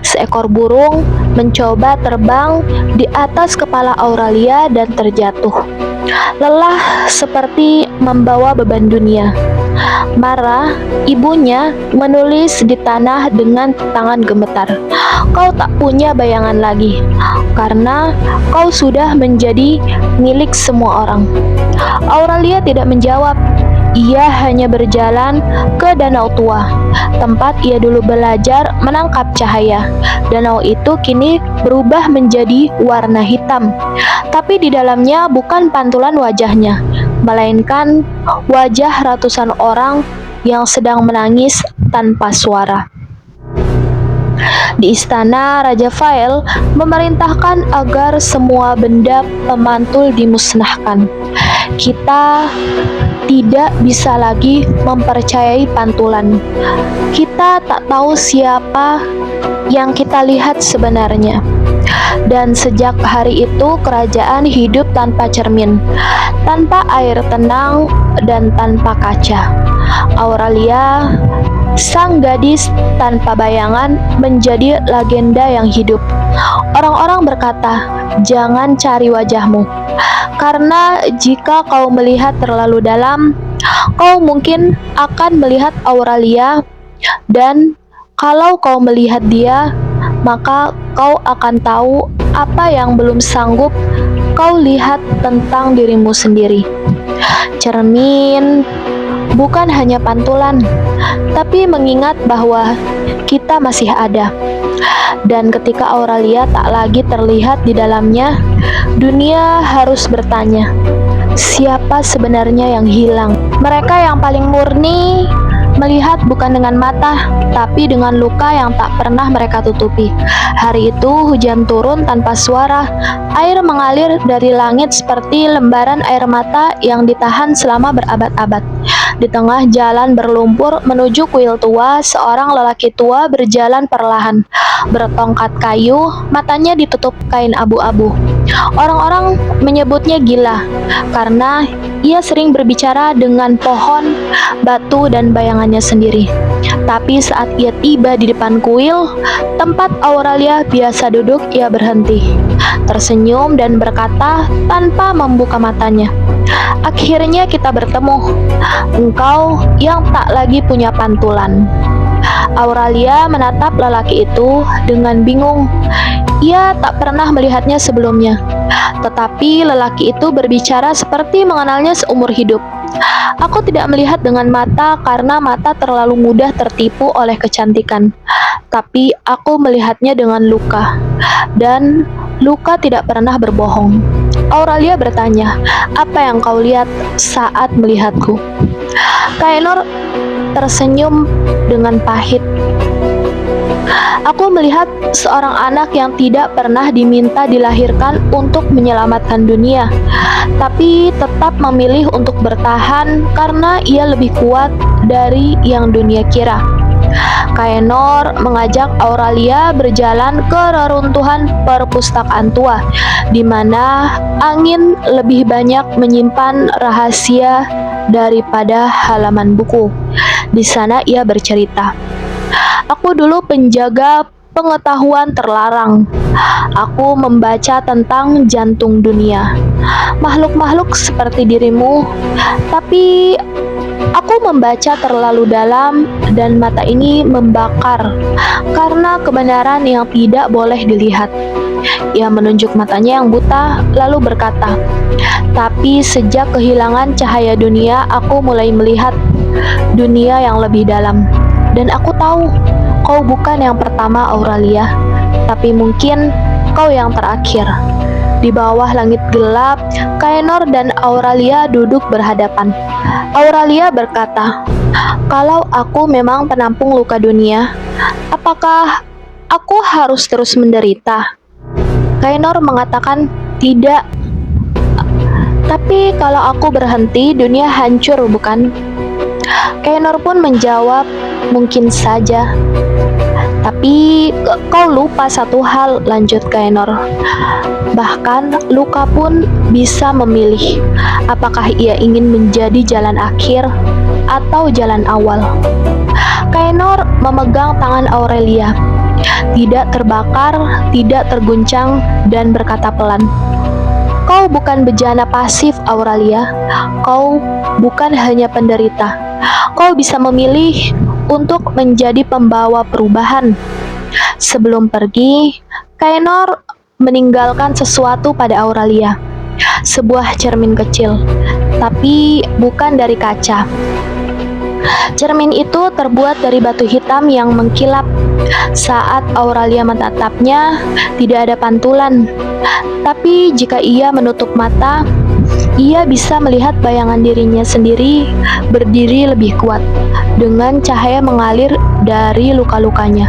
Seekor burung mencoba terbang di atas kepala Auralia dan terjatuh. Lelah seperti membawa beban dunia. Marah, ibunya menulis di tanah dengan tangan gemetar. Kau tak punya bayangan lagi, karena kau sudah menjadi milik semua orang. Auralia tidak menjawab. Ia hanya berjalan ke danau tua, tempat ia dulu belajar menangkap cahaya. Danau itu kini berubah menjadi warna hitam, tapi di dalamnya bukan pantulan wajahnya, melainkan wajah ratusan orang yang sedang menangis tanpa suara. Di istana, Raja Fael memerintahkan agar semua benda pemantul dimusnahkan. Kita tidak bisa lagi mempercayai pantulan. Kita tak tahu siapa yang kita lihat sebenarnya. Dan sejak hari itu kerajaan hidup tanpa cermin, tanpa air tenang, dan tanpa kaca. Auralia, sang gadis tanpa bayangan, menjadi legenda yang hidup. Orang-orang berkata, jangan cari wajahmu, karena jika kau melihat terlalu dalam, kau mungkin akan melihat Auralia, dan kalau kau melihat dia, maka kau akan tahu apa yang belum sanggup kau lihat tentang dirimu sendiri. Cermin bukan hanya pantulan, tapi mengingat bahwa kita masih ada. Dan ketika Auralia tak lagi terlihat di dalamnya, dunia harus bertanya, siapa sebenarnya yang hilang? Mereka yang paling murni melihat bukan dengan mata, tapi dengan luka yang tak pernah mereka tutupi. Hari itu hujan turun tanpa suara, air mengalir dari langit seperti lembaran air mata yang ditahan selama berabad-abad. Di tengah jalan berlumpur menuju kuil tua, seorang lelaki tua berjalan perlahan, bertongkat kayu, matanya ditutup kain abu-abu. Orang-orang menyebutnya gila karena ia sering berbicara dengan pohon, batu, dan bayangannya sendiri. Tapi saat ia tiba di depan kuil, tempat Auralia biasa duduk, ia berhenti, tersenyum dan berkata tanpa membuka matanya, "Akhirnya kita bertemu, engkau yang tak lagi punya pantulan." Auralia menatap lelaki itu dengan bingung. Ia tak pernah melihatnya sebelumnya, tetapi lelaki itu berbicara seperti mengenalnya seumur hidup. "Aku tidak melihat dengan mata karena mata terlalu mudah tertipu oleh kecantikan, tapi aku melihatnya dengan luka, dan luka tidak pernah berbohong." Auralia bertanya, "Apa yang kau lihat saat melihatku?" Kaenor tersenyum dengan pahit. "Aku melihat seorang anak yang tidak pernah diminta dilahirkan untuk menyelamatkan dunia, tapi tetap memilih untuk bertahan karena ia lebih kuat dari yang dunia kira." Kaenor mengajak Auralia berjalan ke reruntuhan perpustakaan tua, di mana angin lebih banyak menyimpan rahasia daripada halaman buku. Di sana ia bercerita, "Aku dulu penjaga pengetahuan terlarang. Aku membaca tentang jantung dunia, makhluk-makhluk seperti dirimu, tapi aku membaca terlalu dalam dan mata ini membakar karena kebenaran yang tidak boleh dilihat." Ia menunjuk matanya yang buta, lalu berkata, "Tapi sejak kehilangan cahaya dunia, aku mulai melihat dunia yang lebih dalam. Dan aku tahu, kau bukan yang pertama, Auralia, tapi mungkin kau yang terakhir." Di bawah langit gelap, Kaenor dan Auralia duduk berhadapan. Auralia berkata, "Kalau aku memang penampung luka dunia, apakah aku harus terus menderita?" Kaenor mengatakan, "Tidak. Tapi kalau aku berhenti, dunia hancur, bukan?" Kaenor pun menjawab, "Mungkin saja. Tapi kau lupa satu hal," lanjut Kaenor. "Bahkan luka pun bisa memilih apakah ia ingin menjadi jalan akhir atau jalan awal." Kaenor memegang tangan Auralia, tidak terbakar, tidak terguncang, dan berkata pelan, "Kau bukan bejana pasif, Auralia. Kau bukan hanya penderita. Kau bisa memilih untuk menjadi pembawa perubahan." Sebelum pergi, Kaenor meninggalkan sesuatu pada Auralia. Sebuah cermin kecil, tapi bukan dari kaca. Cermin itu terbuat dari batu hitam yang mengkilap. Saat Auralia menatapnya, tidak ada pantulan. Tapi jika ia menutup mata, ia bisa melihat bayangan dirinya sendiri berdiri lebih kuat, dengan cahaya mengalir dari luka-lukanya.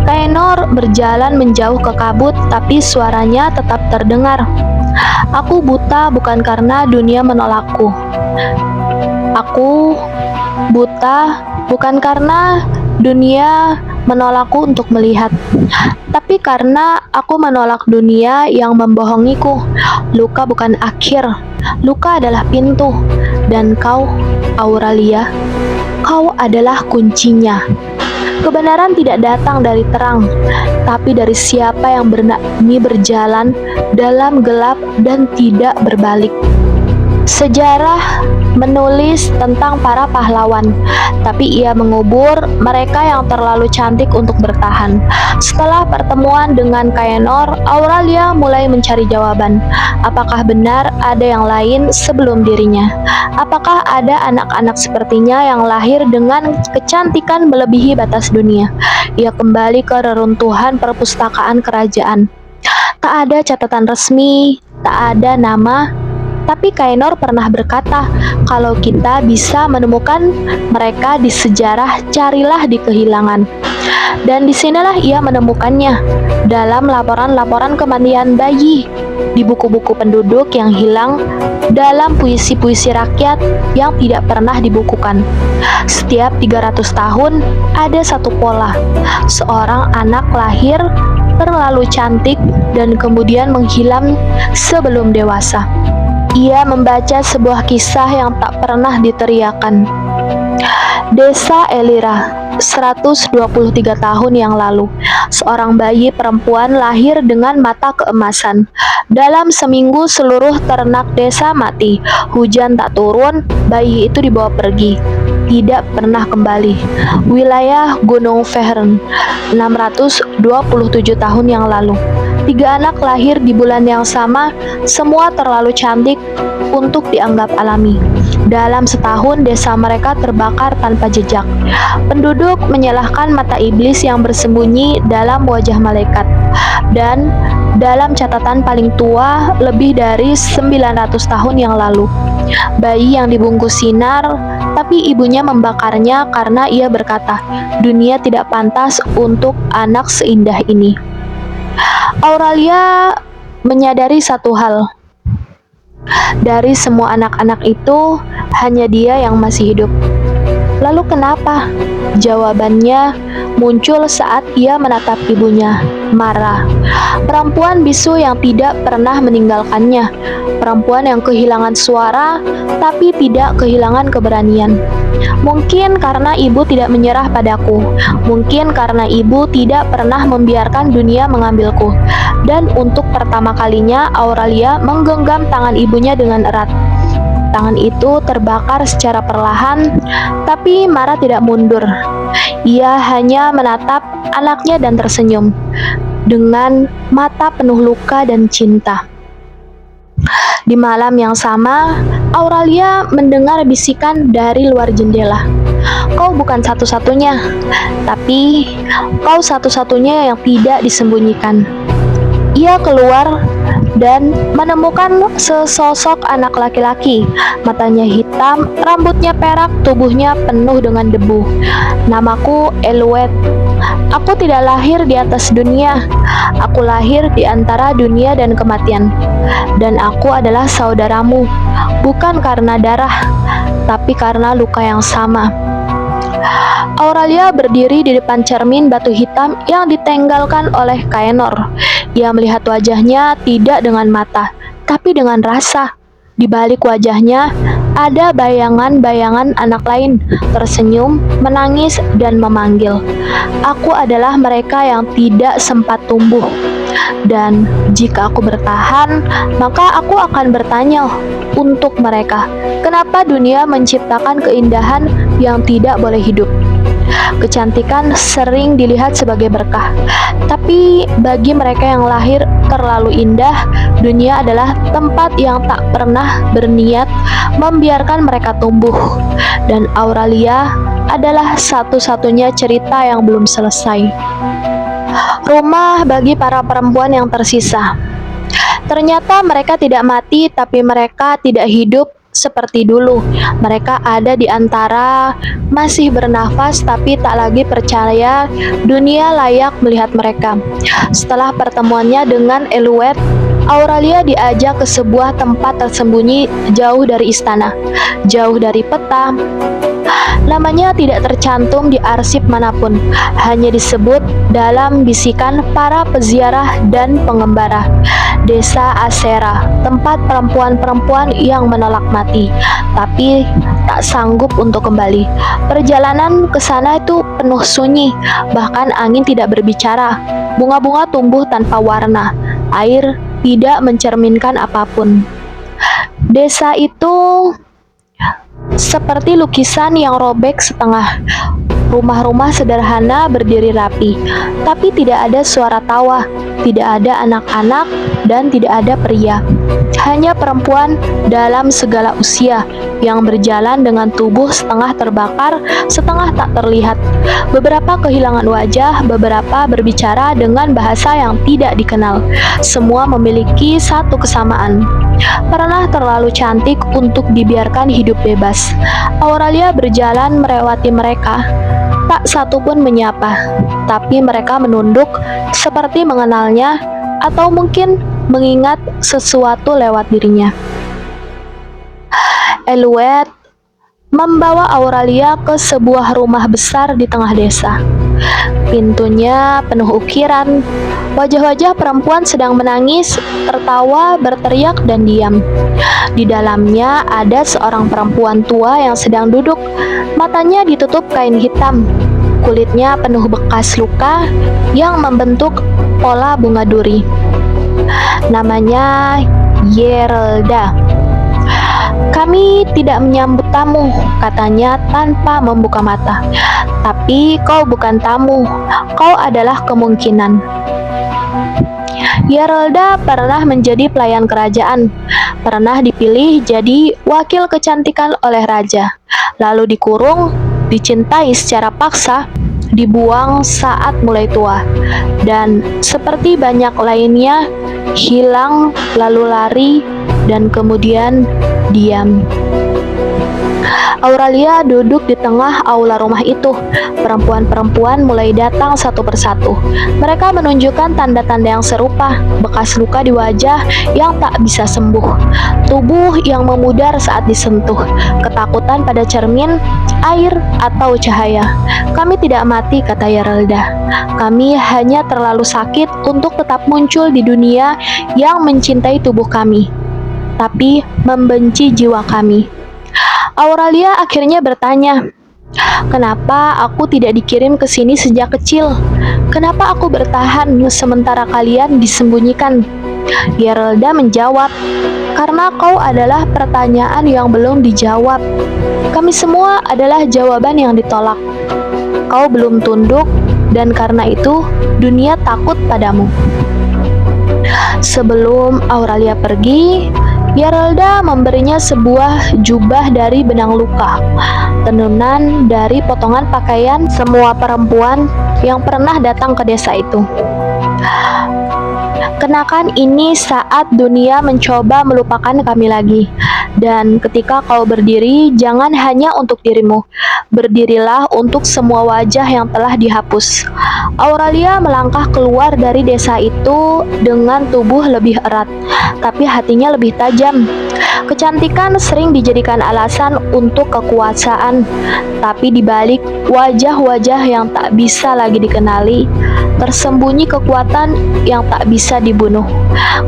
Kaenor berjalan menjauh ke kabut, tapi suaranya tetap terdengar. "Aku buta bukan karena dunia menolakku. Aku buta bukan karena dunia menolakku untuk melihat, tapi karena aku menolak dunia yang membohongiku. Luka bukan akhir, luka adalah pintu, dan kau, Auralia, kau adalah kuncinya." Kebenaran tidak datang dari terang, tapi dari siapa yang berani berjalan dalam gelap dan tidak berbalik. Sejarah menulis tentang para pahlawan, tapi ia mengubur mereka yang terlalu cantik untuk bertahan. Setelah pertemuan dengan Kaenor, Auralia mulai mencari jawaban. Apakah benar ada yang lain sebelum dirinya? Apakah ada anak-anak sepertinya yang lahir dengan kecantikan melebihi batas dunia? Ia kembali ke reruntuhan perpustakaan kerajaan. Tak ada catatan resmi, tak ada nama, Tapi Kainor pernah berkata, kalau kita bisa menemukan mereka di sejarah, carilah di kehilangan. Dan disinilah ia menemukannya, dalam laporan-laporan kematian bayi, di buku-buku penduduk yang hilang, dalam puisi-puisi rakyat yang tidak pernah dibukukan. Setiap 300 tahun, ada satu pola. Seorang anak lahir terlalu cantik dan kemudian menghilang sebelum dewasa. Ia membaca sebuah kisah yang tak pernah diteriakan. Desa Elira, 123 tahun yang lalu, seorang bayi perempuan lahir dengan mata keemasan. Dalam seminggu seluruh ternak desa mati. Hujan tak turun, bayi itu dibawa pergi. Tidak pernah kembali. Wilayah Gunung Fehern, 627 tahun yang lalu. 3 anak lahir di bulan yang sama, semua terlalu cantik untuk dianggap alami. Dalam setahun, desa mereka terbakar tanpa jejak. Penduduk menyalahkan mata iblis yang bersembunyi dalam wajah malaikat. Dan dalam catatan paling tua, lebih dari 900 tahun yang lalu, bayi yang dibungkus sinar, tapi ibunya membakarnya karena ia berkata, dunia tidak pantas untuk anak seindah ini. Auralia menyadari satu hal. Dari semua anak-anak itu, hanya dia yang masih hidup. Lalu kenapa? Jawabannya muncul saat ia menatap ibunya, Mara. Perempuan bisu yang tidak pernah meninggalkannya. Perempuan yang kehilangan suara, tapi tidak kehilangan keberanian. Mungkin karena ibu tidak menyerah padaku. Mungkin karena ibu tidak pernah membiarkan dunia mengambilku. Dan untuk pertama kalinya, Auralia menggenggam tangan ibunya dengan erat. Tangan itu terbakar secara perlahan, tapi Mara tidak mundur. Ia hanya menatap anaknya dan tersenyum dengan mata penuh luka dan cinta. Di malam yang sama, Auralia mendengar bisikan dari luar jendela. Kau bukan satu-satunya, tapi kau satu-satunya yang tidak disembunyikan. Ia keluar dan menemukan sesosok anak laki-laki. Matanya hitam, rambutnya perak, tubuhnya penuh dengan debu. Namaku Eluet. Aku tidak lahir di atas dunia. Aku lahir di antara dunia dan kematian. Dan aku adalah saudaramu, bukan karena darah, tapi karena luka yang sama. Auralia berdiri di depan cermin batu hitam yang ditenggalkan oleh Kainor. Ia melihat wajahnya tidak dengan mata, tapi dengan rasa. Di balik wajahnya ada bayangan-bayangan anak lain, tersenyum, menangis, dan memanggil. Aku adalah mereka yang tidak sempat tumbuh. Dan jika aku bertahan, maka aku akan bertanya untuk mereka, kenapa dunia menciptakan keindahan yang tidak boleh hidup? Kecantikan sering dilihat sebagai berkah, tapi bagi mereka yang lahir terlalu indah, dunia adalah tempat yang tak pernah berniat membiarkan mereka tumbuh. Dan Auralia adalah satu-satunya cerita yang belum selesai. Rumah bagi para perempuan yang tersisa. Ternyata mereka tidak mati, tapi mereka tidak hidup seperti dulu. Mereka ada di antara, masih bernafas tapi tak lagi percaya dunia layak melihat mereka. Setelah pertemuannya dengan Eluet, Auralia diajak ke sebuah tempat tersembunyi jauh dari istana, jauh dari peta. Namanya tidak tercantum di arsip manapun, hanya disebut dalam bisikan para peziarah dan pengembara. Desa Asera, tempat perempuan-perempuan yang menolak mati, tapi tak sanggup untuk kembali. Perjalanan ke sana itu penuh sunyi, bahkan angin tidak berbicara. Bunga-bunga tumbuh tanpa warna, air tidak mencerminkan apapun. Desa itu seperti lukisan yang robek setengah. Rumah-rumah sederhana berdiri rapi, tapi tidak ada suara tawa, tidak ada anak-anak, dan tidak ada pria. Hanya perempuan dalam segala usia yang berjalan dengan tubuh setengah terbakar, setengah tak terlihat. Beberapa kehilangan wajah, beberapa berbicara dengan bahasa yang tidak dikenal. Semua memiliki satu kesamaan. Pernah terlalu cantik untuk dibiarkan hidup bebas. Auralia berjalan melewati mereka. Tak satu pun menyapa, tapi mereka menunduk seperti mengenalnya atau mungkin mengingat sesuatu lewat dirinya. Eluet membawa Auralia ke sebuah rumah besar di tengah desa. Pintunya penuh ukiran, wajah-wajah perempuan sedang menangis, tertawa, berteriak, dan diam. Di dalamnya ada seorang perempuan tua yang sedang duduk, matanya ditutup kain hitam, kulitnya penuh bekas luka yang membentuk pola bunga duri. Namanya Yerelda. Kami tidak menyambut tamu, katanya tanpa membuka mata. Tapi kau bukan tamu, kau adalah kemungkinan. Yerelda pernah menjadi pelayan kerajaan, pernah dipilih jadi wakil kecantikan oleh raja, lalu dikurung, dicintai secara paksa, dibuang saat mulai tua, dan seperti banyak lainnya, hilang lalu lari, dan kemudian diam. Auralia duduk di tengah aula rumah itu. Perempuan-perempuan mulai datang satu persatu. Mereka menunjukkan tanda-tanda yang serupa, bekas luka di wajah yang tak bisa sembuh, tubuh yang memudar saat disentuh, ketakutan pada cermin, air, atau cahaya. Kami tidak mati, kata Yerelda. Kami hanya terlalu sakit untuk tetap muncul di dunia yang mencintai tubuh kami, tapi membenci jiwa kami. Auralia akhirnya bertanya, kenapa aku tidak dikirim ke sini sejak kecil? Kenapa aku bertahan sementara kalian disembunyikan? Yerelda menjawab, karena kau adalah pertanyaan yang belum dijawab. Kami semua adalah jawaban yang ditolak. Kau belum tunduk, dan karena itu dunia takut padamu. Sebelum Auralia pergi, Yerelda memberinya sebuah jubah dari benang luka, tenunan dari potongan pakaian semua perempuan yang pernah datang ke desa itu. Kenakan ini saat dunia mencoba melupakan kami lagi. Dan ketika kau berdiri, jangan hanya untuk dirimu. Berdirilah untuk semua wajah yang telah dihapus. Auralia melangkah keluar dari desa itu dengan tubuh lebih erat, tapi hatinya lebih tajam. Kecantikan sering dijadikan alasan untuk kekuasaan, tapi di balik wajah-wajah yang tak bisa lagi dikenali, tersembunyi kekuatan yang tak bisa dibunuh,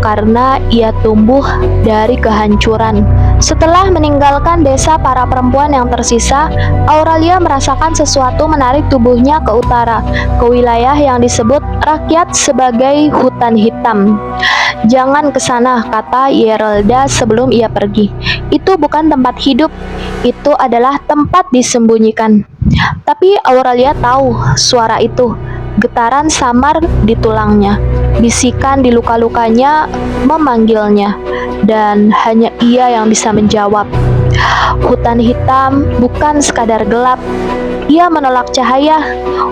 karena ia tumbuh dari kehancuran. Setelah meninggalkan desa para perempuan yang tersisa, Auralia merasakan sesuatu menarik tubuhnya ke utara, ke wilayah yang disebut rakyat sebagai hutan hitam. Jangan ke sana, kata Yerelda sebelum ia pergi. Itu bukan tempat hidup, itu adalah tempat disembunyikan. Tapi Auralia tahu suara itu, getaran samar di tulangnya, bisikan di luka-lukanya memanggilnya, dan hanya ia yang bisa menjawab. Hutan hitam bukan sekadar gelap, ia menolak cahaya,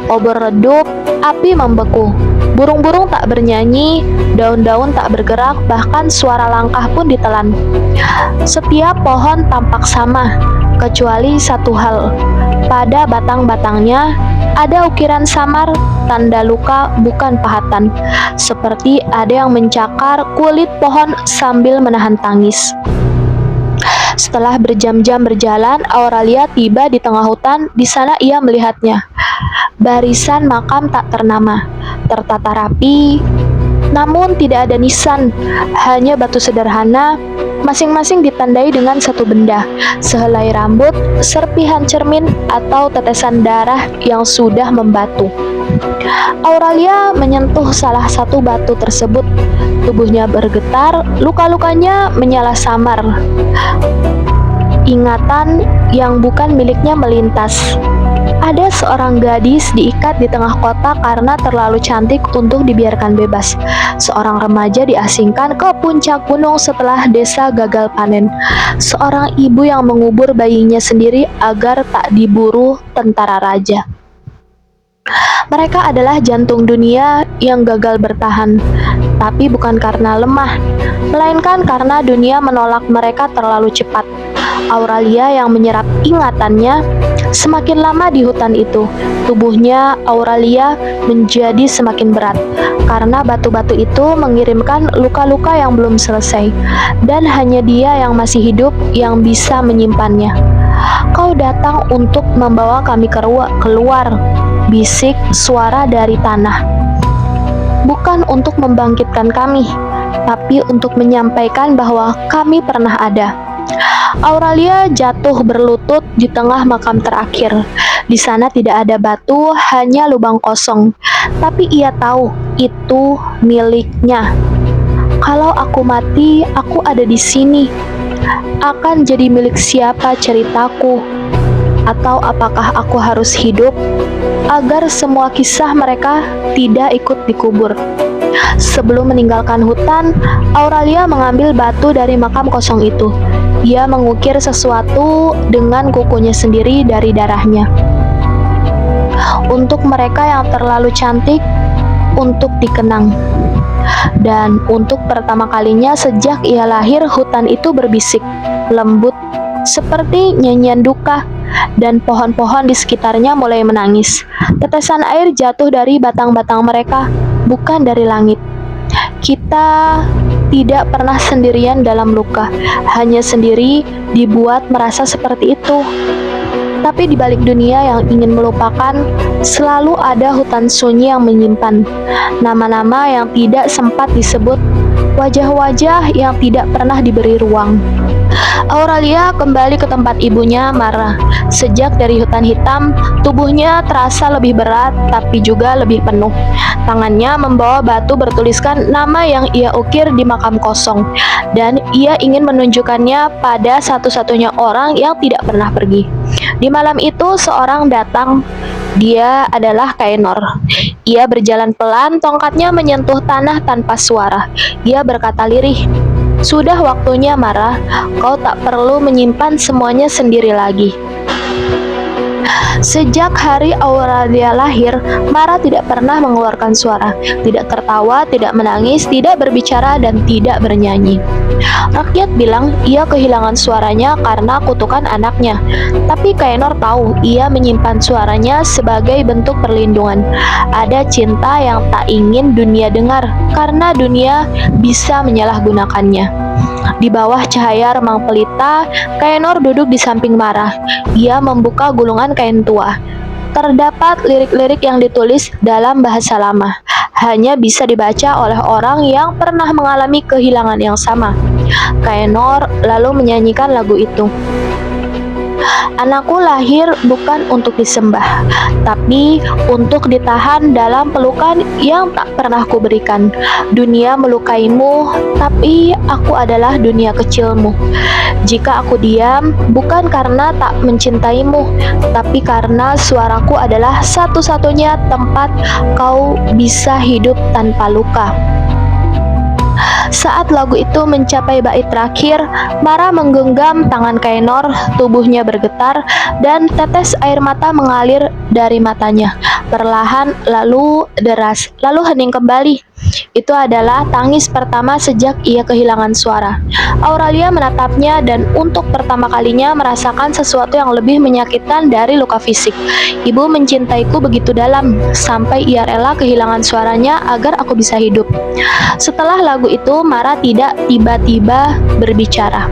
obor redup, api membeku, burung-burung tak bernyanyi, daun-daun tak bergerak, bahkan suara langkah pun ditelan. Setiap pohon tampak sama, kecuali satu hal, pada batang-batangnya ada ukiran samar, tanda luka bukan pahatan, seperti ada yang mencakar kulit pohon sambil menahan tangis. Setelah berjam-jam berjalan, Auralia tiba di tengah hutan. Di sana ia melihatnya. Barisan makam tak ternama, tertata rapi, namun tidak ada nisan, hanya batu sederhana, masing-masing ditandai dengan satu benda, sehelai rambut, serpihan cermin, atau tetesan darah yang sudah membatu. Auralia menyentuh salah satu batu tersebut. Tubuhnya bergetar, luka-lukanya menyala samar. ingatan yang bukan miliknya melintas. Ada seorang gadis diikat di tengah kota karena terlalu cantik untuk dibiarkan bebas. Seorang remaja diasingkan ke puncak gunung setelah desa gagal panen. Seorang ibu yang mengubur bayinya sendiri agar tak diburu tentara raja. Mereka adalah jantung dunia yang gagal bertahan, tapi bukan karena lemah, melainkan karena dunia menolak mereka terlalu cepat. Auralia yang menyerap ingatannya semakin lama di hutan itu. Tubuhnya Auralia menjadi semakin berat karena batu-batu itu mengirimkan luka-luka yang belum selesai, dan hanya dia yang masih hidup yang bisa menyimpannya. Kau datang untuk membawa kami keluar, bisik suara dari tanah. Bukan untuk membangkitkan kami, tapi untuk menyampaikan bahwa kami pernah ada. Auralia jatuh berlutut di tengah makam terakhir. Di sana tidak ada batu, hanya lubang kosong. Tapi ia tahu itu miliknya. Kalau aku mati, aku ada di sini. Akan jadi milik siapa ceritaku? Atau apakah aku harus hidup agar semua kisah mereka tidak ikut dikubur? Sebelum meninggalkan hutan, Auralia mengambil batu dari makam kosong itu. Ia mengukir sesuatu dengan kukunya sendiri dari darahnya. Untuk mereka yang terlalu cantik untuk dikenang. Dan untuk pertama kalinya sejak ia lahir, hutan itu berbisik, lembut, seperti nyanyian duka, dan pohon-pohon di sekitarnya mulai menangis. Tetesan air jatuh dari batang-batang mereka, bukan dari langit. Kita tidak pernah sendirian dalam luka, hanya sendiri dibuat merasa seperti itu. Tapi di balik dunia yang ingin melupakan, selalu ada hutan sunyi yang menyimpan nama-nama yang tidak sempat disebut, wajah-wajah yang tidak pernah diberi ruang. Auralia kembali ke tempat ibunya, Mara. Sejak dari hutan hitam, tubuhnya terasa lebih berat tapi juga lebih penuh. Tangannya membawa batu bertuliskan nama yang ia ukir di makam kosong, dan ia ingin menunjukkannya pada satu-satunya orang yang tidak pernah pergi. Di malam itu seorang datang. Dia adalah Kaenor. Ia berjalan pelan, tongkatnya menyentuh tanah tanpa suara. Ia berkata lirih, "Sudah waktunya, Mara. Kau tak perlu menyimpan semuanya sendiri lagi." Sejak hari Auralia lahir, Mara tidak pernah mengeluarkan suara, tidak tertawa, tidak menangis, tidak berbicara, dan tidak bernyanyi. Rakyat bilang ia kehilangan suaranya karena kutukan anaknya, tapi Kaenor tahu ia menyimpan suaranya sebagai bentuk perlindungan. Ada cinta yang tak ingin dunia dengar, karena dunia bisa menyalahgunakannya. Di bawah cahaya remang pelita, Kaenor duduk di samping Mara. Ia membuka gulungan kain tua. Terdapat lirik-lirik yang ditulis dalam bahasa lama. Hanya bisa dibaca oleh orang yang pernah mengalami kehilangan yang sama. Kaenor lalu menyanyikan lagu itu. Anakku lahir bukan untuk disembah, tapi untuk ditahan dalam pelukan yang tak pernah kuberikan. Dunia melukaimu, tapi aku adalah dunia kecilmu. Jika aku diam, bukan karena tak mencintaimu, tapi karena suaraku adalah satu-satunya tempat kau bisa hidup tanpa luka. Saat lagu itu mencapai bait terakhir, Mara menggenggam tangan Kaenor, tubuhnya bergetar, dan tetes air mata mengalir dari matanya. Perlahan, lalu deras, lalu hening kembali. Itu adalah tangis pertama sejak ia kehilangan suara. Auralia menatapnya dan untuk pertama kalinya merasakan sesuatu yang lebih menyakitkan dari luka fisik. Ibu mencintaiku begitu dalam, sampai ia rela kehilangan suaranya agar aku bisa hidup. Setelah lagu itu, Mara tidak tiba-tiba berbicara.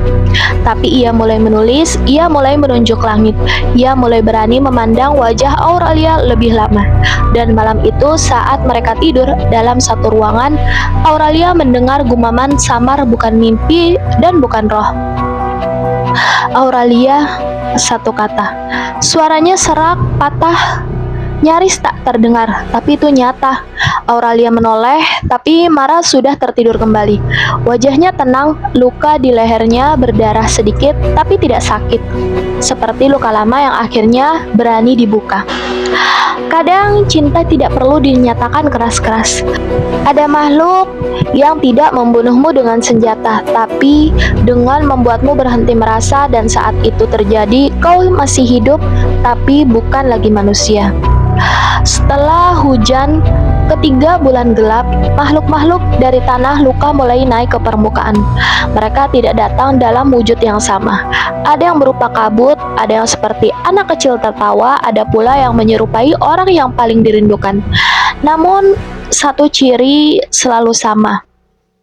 Tapi ia mulai menulis, ia mulai menunjuk langit, ia mulai berani memandang wajah Auralia lebih lama. Dan malam itu saat mereka tidur dalam satu ruangan, Auralia mendengar gumaman samar, bukan mimpi dan bukan roh. Auralia, satu kata. Suaranya serak, patah, Nyaris tak terdengar, tapi itu nyata. Auralia menoleh, tapi Mara sudah tertidur kembali. Wajahnya tenang, luka di lehernya berdarah sedikit, tapi tidak sakit. Seperti luka lama yang akhirnya berani dibuka. Kadang cinta tidak perlu dinyatakan keras-keras. Ada makhluk yang tidak membunuhmu dengan senjata, tapi dengan membuatmu berhenti merasa, dan saat itu terjadi, kau masih hidup, tapi bukan lagi manusia. Setelah hujan, ketiga bulan gelap, makhluk-makhluk dari tanah luka mulai naik ke permukaan. Mereka tidak datang dalam wujud yang sama. Ada yang berupa kabut, ada yang seperti anak kecil tertawa, ada pula yang menyerupai orang yang paling dirindukan. Namun, satu ciri selalu sama.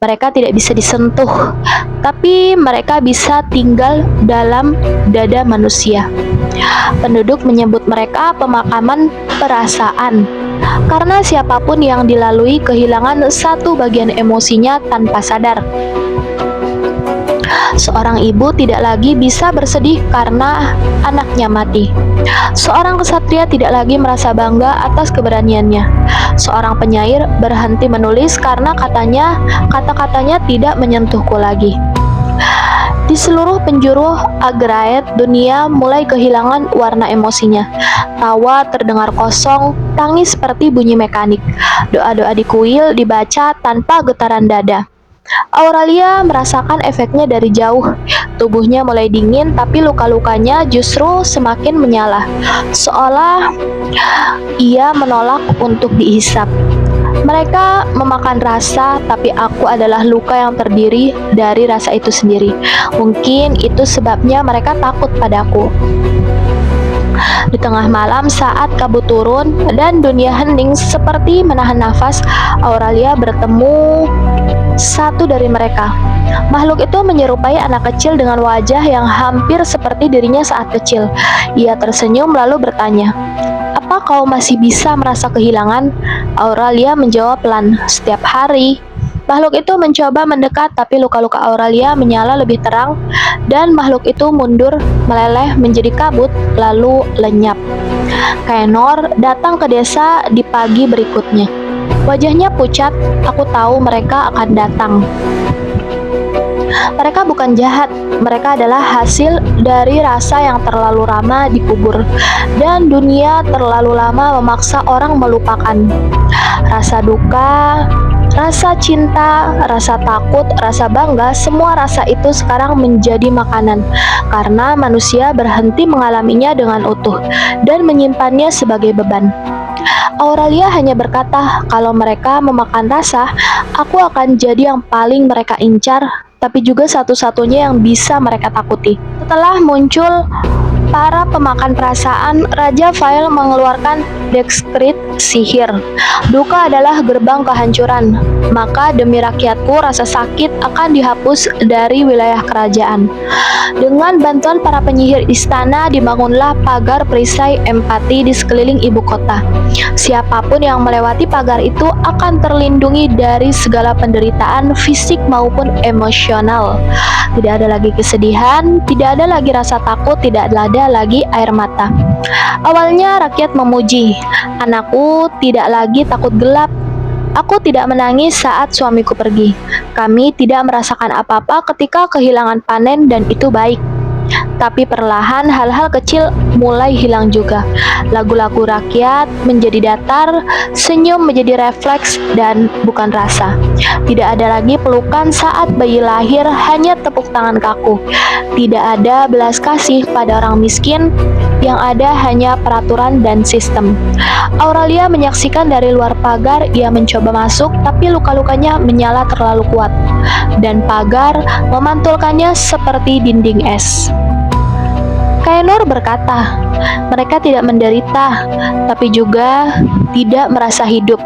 Mereka tidak bisa disentuh, tapi mereka bisa tinggal dalam dada manusia. Penduduk menyebut mereka pemakaman perasaan, karena siapapun yang dilalui kehilangan satu bagian emosinya tanpa sadar. Seorang ibu tidak lagi bisa bersedih karena anaknya mati. Seorang kesatria tidak lagi merasa bangga atas keberaniannya. Seorang penyair berhenti menulis karena kata-katanya tidak menyentuhku lagi. Di seluruh penjuru Agraet, dunia mulai kehilangan warna emosinya. Tawa terdengar kosong, tangis seperti bunyi mekanik. Doa-doa di kuil dibaca tanpa getaran dada. Auralia merasakan efeknya dari jauh. Tubuhnya mulai dingin, tapi luka-lukanya justru semakin menyala, seolah ia menolak untuk dihisap. Mereka memakan rasa, tapi aku adalah luka yang terdiri dari rasa itu sendiri. Mungkin itu sebabnya mereka takut padaku. Di tengah malam saat kabut turun dan dunia hening seperti menahan nafas, Auralia bertemu satu dari mereka. Makhluk itu menyerupai anak kecil dengan wajah yang hampir seperti dirinya saat kecil. Ia tersenyum lalu bertanya, "Apa kau masih bisa merasa kehilangan?" Auralia menjawab pelan, "Setiap hari." Makhluk itu mencoba mendekat, tapi luka-luka Auralia menyala lebih terang, dan makhluk itu mundur, meleleh menjadi kabut, lalu lenyap. Kaenor datang ke desa di pagi berikutnya. Wajahnya pucat, aku tahu mereka akan datang. Mereka bukan jahat, mereka adalah hasil dari rasa yang terlalu lama dikubur, dan dunia terlalu lama memaksa orang melupakan. Rasa duka, rasa cinta, rasa takut, rasa bangga, semua rasa itu sekarang menjadi makanan, karena manusia berhenti mengalaminya dengan utuh, dan menyimpannya sebagai beban. Auralia hanya berkata, kalau mereka memakan rasa, aku akan jadi yang paling mereka incar, tapi juga satu-satunya yang bisa mereka takuti. Setelah muncul para pemakan perasaan, Raja Fael mengeluarkan Dextrit sihir. Duka adalah gerbang kehancuran, maka demi rakyatku rasa sakit akan dihapus dari wilayah kerajaan. Dengan bantuan para penyihir istana dibangunlah pagar perisai empati di sekeliling ibu kota. Siapapun yang melewati pagar itu akan terlindungi dari segala penderitaan fisik maupun emosional. Tidak ada lagi kesedihan, tidak ada lagi rasa takut, tidak ada lagi air mata. Awalnya rakyat memuji, anakku tidak lagi takut gelap. Aku tidak menangis saat suamiku pergi. Kami tidak merasakan apa-apa ketika kehilangan panen dan itu baik. Tapi perlahan hal-hal kecil mulai hilang juga. Lagu-lagu rakyat menjadi datar, senyum menjadi refleks dan bukan rasa. Tidak ada lagi pelukan saat bayi lahir, hanya tepuk tangan kaku. Tidak ada belas kasih pada orang miskin, yang ada hanya peraturan dan sistem. Auralia menyaksikan dari luar pagar, ia mencoba masuk, tapi luka-lukanya menyala terlalu kuat, dan pagar memantulkannya seperti dinding es. Kaenor berkata, mereka tidak menderita, tapi juga tidak merasa hidup.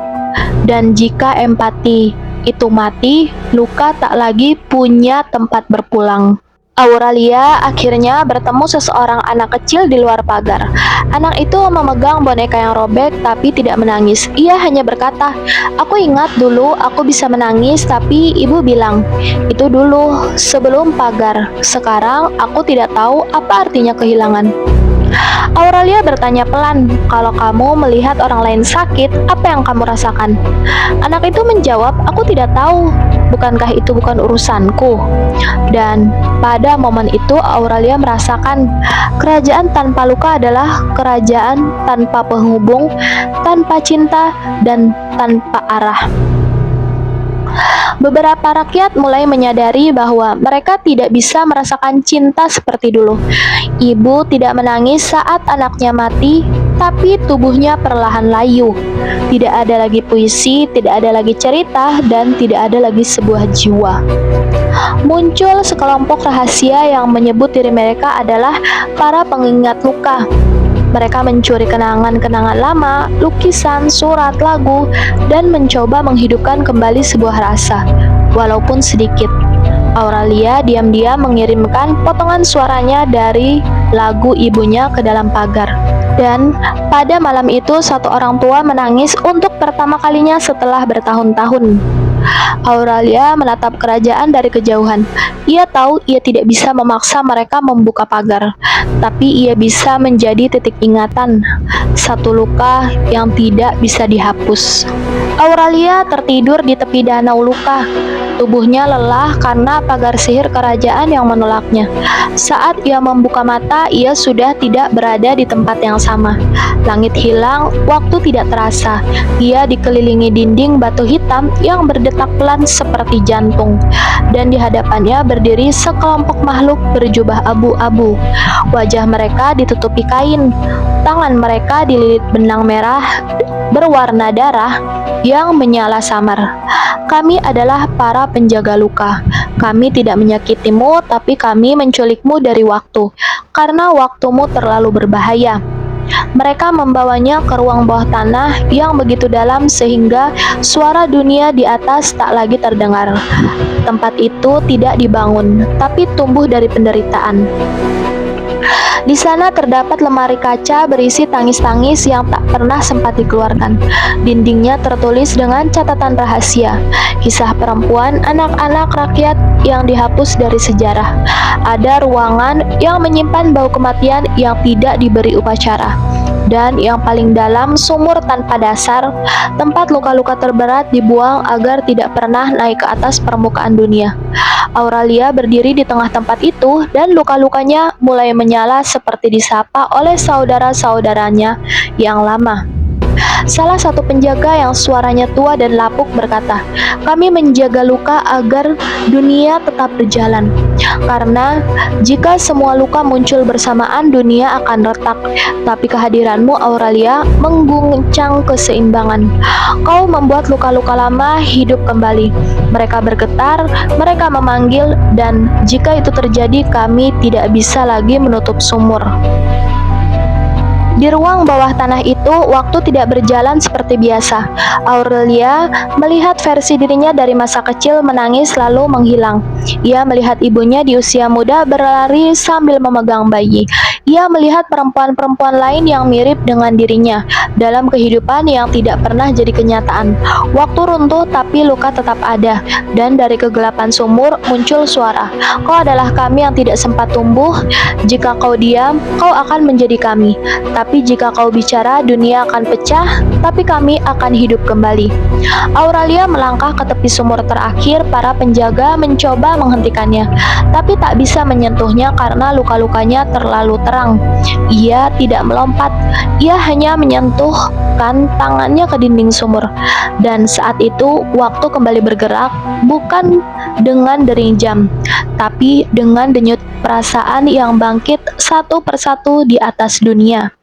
Dan jika empati itu mati, luka tak lagi punya tempat berpulang. Auralia akhirnya bertemu seseorang anak kecil di luar pagar. Anak itu memegang boneka yang robek tapi tidak menangis. Ia hanya berkata, "Aku ingat dulu aku bisa menangis, tapi ibu bilang, itu dulu sebelum pagar. Sekarang aku tidak tahu apa artinya kehilangan." Aurelia bertanya pelan, "Kalau kamu melihat orang lain sakit, apa yang kamu rasakan?" Anak itu menjawab, "Aku tidak tahu. Bukankah itu bukan urusanku?" Dan pada momen itu Aurelia merasakan kerajaan tanpa luka adalah kerajaan tanpa penghubung, tanpa cinta, dan tanpa arah. Beberapa rakyat mulai menyadari bahwa mereka tidak bisa merasakan cinta seperti dulu. Ibu tidak menangis saat anaknya mati, tapi tubuhnya perlahan layu. Tidak ada lagi puisi, tidak ada lagi cerita, dan tidak ada lagi sebuah jiwa. Muncul sekelompok rahasia yang menyebut diri mereka adalah para pengingat luka. Mereka mencuri kenangan-kenangan lama, lukisan, surat, lagu, dan mencoba menghidupkan kembali sebuah rasa, walaupun sedikit. Aurelia diam-diam mengirimkan potongan suaranya dari lagu ibunya ke dalam pagar. Dan pada malam itu satu orang tua menangis untuk pertama kalinya setelah bertahun-tahun. Aurelia menatap kerajaan dari kejauhan. Ia tahu ia tidak bisa memaksa mereka membuka pagar, tapi ia bisa menjadi titik ingatan, satu luka yang tidak bisa dihapus. Aurelia tertidur di tepi danau luka. Tubuhnya lelah karena pagar sihir kerajaan yang menolaknya. Saat ia membuka mata, ia sudah tidak berada di tempat yang sama. Langit hilang, waktu tidak terasa. Ia dikelilingi dinding batu hitam yang berdetak pelan seperti jantung. Dan di hadapannya berdiri sekelompok makhluk berjubah abu-abu. Wajah mereka ditutupi kain. Tangan mereka dililit benang merah berwarna darah yang menyala samar. "Kami adalah para penjaga luka. Kami tidak menyakitimu, tapi kami menculikmu dari waktu, karena waktumu terlalu berbahaya." Mereka membawanya ke ruang bawah tanah yang begitu dalam sehingga suara dunia di atas tak lagi terdengar. Tempat itu tidak dibangun, tapi tumbuh dari penderitaan. Di sana terdapat lemari kaca berisi tangis-tangis yang tak pernah sempat dikeluarkan. Dindingnya tertulis dengan catatan rahasia, kisah perempuan, anak-anak, rakyat yang dihapus dari sejarah. Ada ruangan yang menyimpan bau kematian yang tidak diberi upacara. Dan yang paling dalam, sumur tanpa dasar, tempat luka-luka terberat dibuang agar tidak pernah naik ke atas permukaan dunia. Aurelia berdiri di tengah tempat itu dan luka-lukanya mulai menyala seperti disapa oleh saudara-saudaranya yang lama. Salah satu penjaga yang suaranya tua dan lapuk berkata, "Kami menjaga luka agar dunia tetap berjalan. Karena jika semua luka muncul bersamaan, dunia akan retak. Tapi kehadiranmu, Aurelia, mengguncang keseimbangan. Kau membuat luka-luka lama hidup kembali." Mereka bergetar, mereka memanggil, dan jika itu terjadi, kami tidak bisa lagi menutup sumur. Di ruang bawah tanah itu, waktu tidak berjalan seperti biasa. Aurelia melihat versi dirinya dari masa kecil menangis lalu menghilang. Ia melihat ibunya di usia muda berlari sambil memegang bayi. Ia melihat perempuan-perempuan lain yang mirip dengan dirinya dalam kehidupan yang tidak pernah jadi kenyataan. Waktu runtuh tapi luka tetap ada, dan dari kegelapan sumur muncul suara, "Kau adalah kami yang tidak sempat tumbuh. Jika kau diam, kau akan menjadi kami. Tapi jika kau bicara, dunia akan pecah, tapi kami akan hidup kembali." Aurelia melangkah ke tepi sumur terakhir. Para penjaga mencoba menghentikannya, tapi tak bisa menyentuhnya karena luka-lukanya terlalu terang. Ia tidak melompat, ia hanya menyentuhkan tangannya ke dinding sumur. Dan saat itu, waktu kembali bergerak, bukan dengan dering jam, tapi dengan denyut perasaan yang bangkit satu persatu di atas dunia.